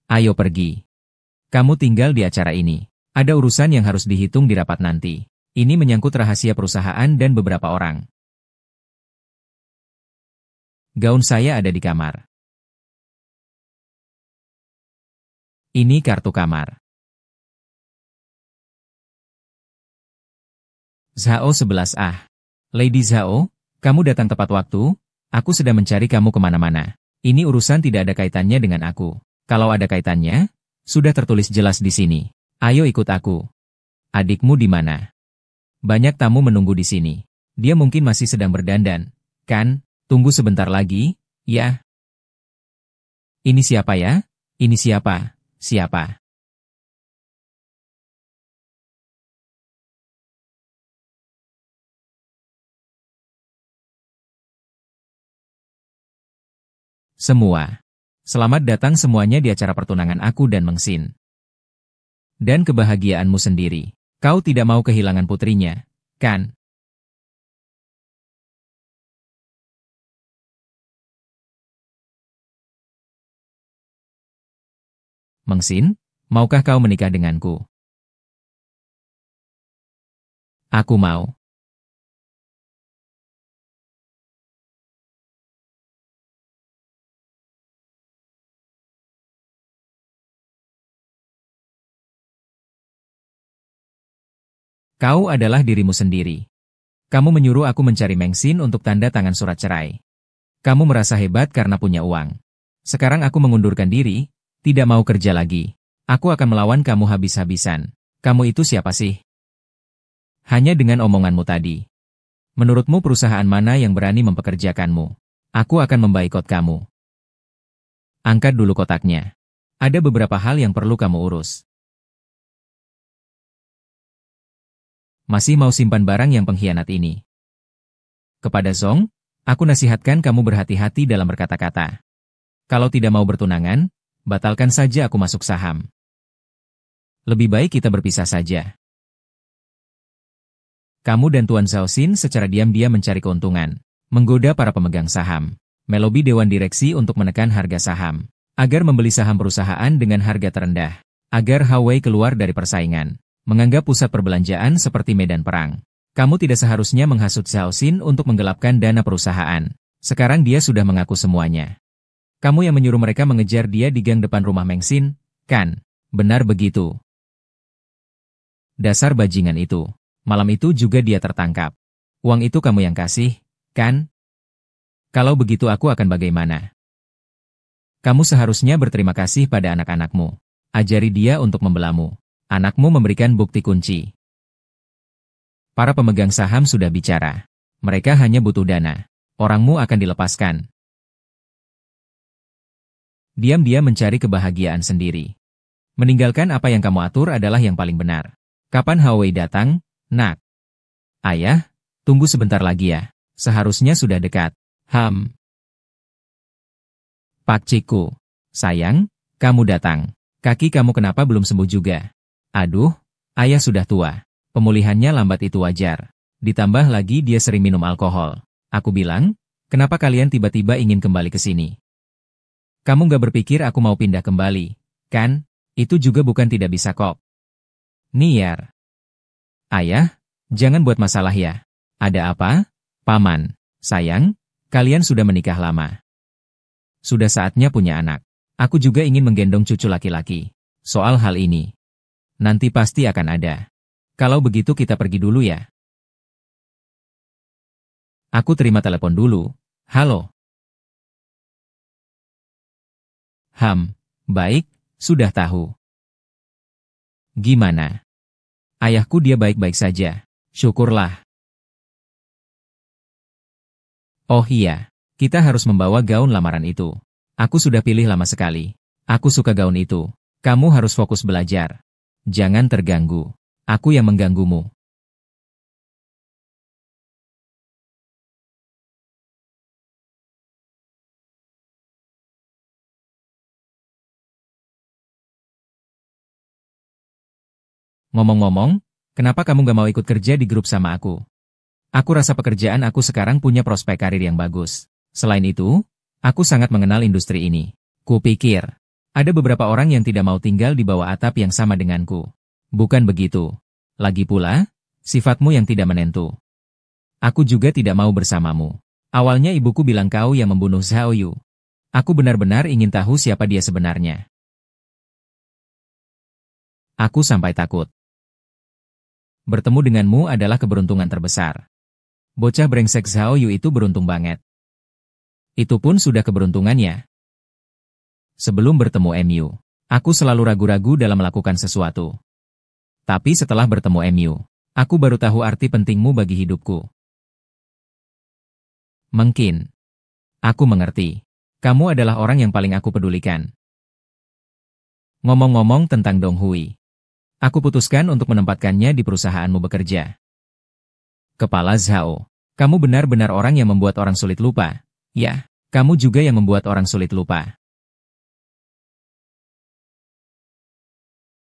Ayo pergi. Kamu tinggal di acara ini. Ada urusan yang harus dihitung di rapat nanti. Ini menyangkut rahasia perusahaan dan beberapa orang. Gaun saya ada di kamar. Ini kartu kamar. Zhao 11A. Lady Zhao, kamu datang tepat waktu. Aku sedang mencari kamu kemana-mana. Ini urusan tidak ada kaitannya dengan aku. Kalau ada kaitannya, sudah tertulis jelas di sini. Ayo ikut aku. Adikmu di mana? Banyak tamu menunggu di sini. Dia mungkin masih sedang berdandan, kan? Tunggu sebentar lagi, ya. Ini siapa ya? Ini siapa? Siapa? Semua. Selamat datang semuanya di acara pertunangan aku dan Meng Xin. Dan kebahagiaanmu sendiri. Kau tidak mau kehilangan putrinya, kan? Meng Xin, maukah kau menikah denganku? Aku mau. Kau adalah dirimu sendiri. Kamu menyuruh aku mencari Meng Xin untuk tanda tangan surat cerai. Kamu merasa hebat karena punya uang. Sekarang aku mengundurkan diri, tidak mau kerja lagi. Aku akan melawan kamu habis-habisan. Kamu itu siapa sih? Hanya dengan omonganmu tadi. Menurutmu perusahaan mana yang berani mempekerjakanmu? Aku akan memboikot kamu. Angkat dulu kotaknya. Ada beberapa hal yang perlu kamu urus. Masih mau simpan barang yang pengkhianat ini? Kepada Zong, aku nasihatkan kamu berhati-hati dalam berkata-kata. Kalau tidak mau bertunangan, batalkan saja aku masuk saham. Lebih baik kita berpisah saja. Kamu dan Tuan Zhao Xin secara diam-diam mencari keuntungan, menggoda para pemegang saham, melobi dewan direksi untuk menekan harga saham, agar membeli saham perusahaan dengan harga terendah, agar Huawei keluar dari persaingan. Menganggap pusat perbelanjaan seperti medan perang. Kamu tidak seharusnya menghasut Zhao Xin untuk menggelapkan dana perusahaan. Sekarang dia sudah mengaku semuanya. Kamu yang menyuruh mereka mengejar dia di gang depan rumah Meng Xin, kan? Benar begitu. Dasar bajingan itu. Malam itu juga dia tertangkap. Uang itu kamu yang kasih, kan? Kalau begitu aku akan bagaimana? Kamu seharusnya berterima kasih pada anak-anakmu. Ajari dia untuk membelamu. Anakmu memberikan bukti kunci. Para pemegang saham sudah bicara. Mereka hanya butuh dana. Orangmu akan dilepaskan. Diam-diam mencari kebahagiaan sendiri. Meninggalkan apa yang kamu atur adalah yang paling benar. Kapan Huawei datang, nak? Ayah, tunggu sebentar lagi ya. Seharusnya sudah dekat. Pak Ciku. Sayang, kamu datang. Kaki kamu kenapa belum sembuh juga? Aduh, ayah sudah tua. Pemulihannya lambat itu wajar. Ditambah lagi dia sering minum alkohol. Aku bilang, kenapa kalian tiba-tiba ingin kembali ke sini? Kamu gak berpikir aku mau pindah kembali, kan? Itu juga bukan tidak bisa kok. Niar. Ayah, jangan buat masalah ya. Ada apa? Paman, sayang, kalian sudah menikah lama. Sudah saatnya punya anak. Aku juga ingin menggendong cucu laki-laki. Soal hal ini. Nanti pasti akan ada. Kalau begitu kita pergi dulu ya. Aku terima telepon dulu. Halo. Baik, sudah tahu. Gimana? Ayahku dia baik-baik saja. Syukurlah. Oh iya, kita harus membawa gaun lamaran itu. Aku sudah pilih lama sekali. Aku suka gaun itu. Kamu harus fokus belajar. Jangan terganggu. Aku yang mengganggumu. Ngomong-ngomong, kenapa kamu gak mau ikut kerja di grup sama aku? Aku rasa pekerjaan aku sekarang punya prospek karir yang bagus. Selain itu, aku sangat mengenal industri ini. Kupikir, ada beberapa orang yang tidak mau tinggal di bawah atap yang sama denganku. Bukan begitu. Lagi pula, sifatmu yang tidak menentu. Aku juga tidak mau bersamamu. Awalnya ibuku bilang kau yang membunuh Zhao Yu. Aku benar-benar ingin tahu siapa dia sebenarnya. Aku sampai takut. Bertemu denganmu adalah keberuntungan terbesar. Bocah brengsek Zhao Yu itu beruntung banget. Itu pun sudah keberuntungannya. Sebelum bertemu MU, aku selalu ragu-ragu dalam melakukan sesuatu. Tapi setelah bertemu MU, aku baru tahu arti pentingmu bagi hidupku. Mungkin. Aku mengerti. Kamu adalah orang yang paling aku pedulikan. Ngomong-ngomong tentang Dong Hui. Aku putuskan untuk menempatkannya di perusahaanmu bekerja. Kepala Zhao, kamu benar-benar orang yang membuat orang sulit lupa. Ya, kamu juga yang membuat orang sulit lupa.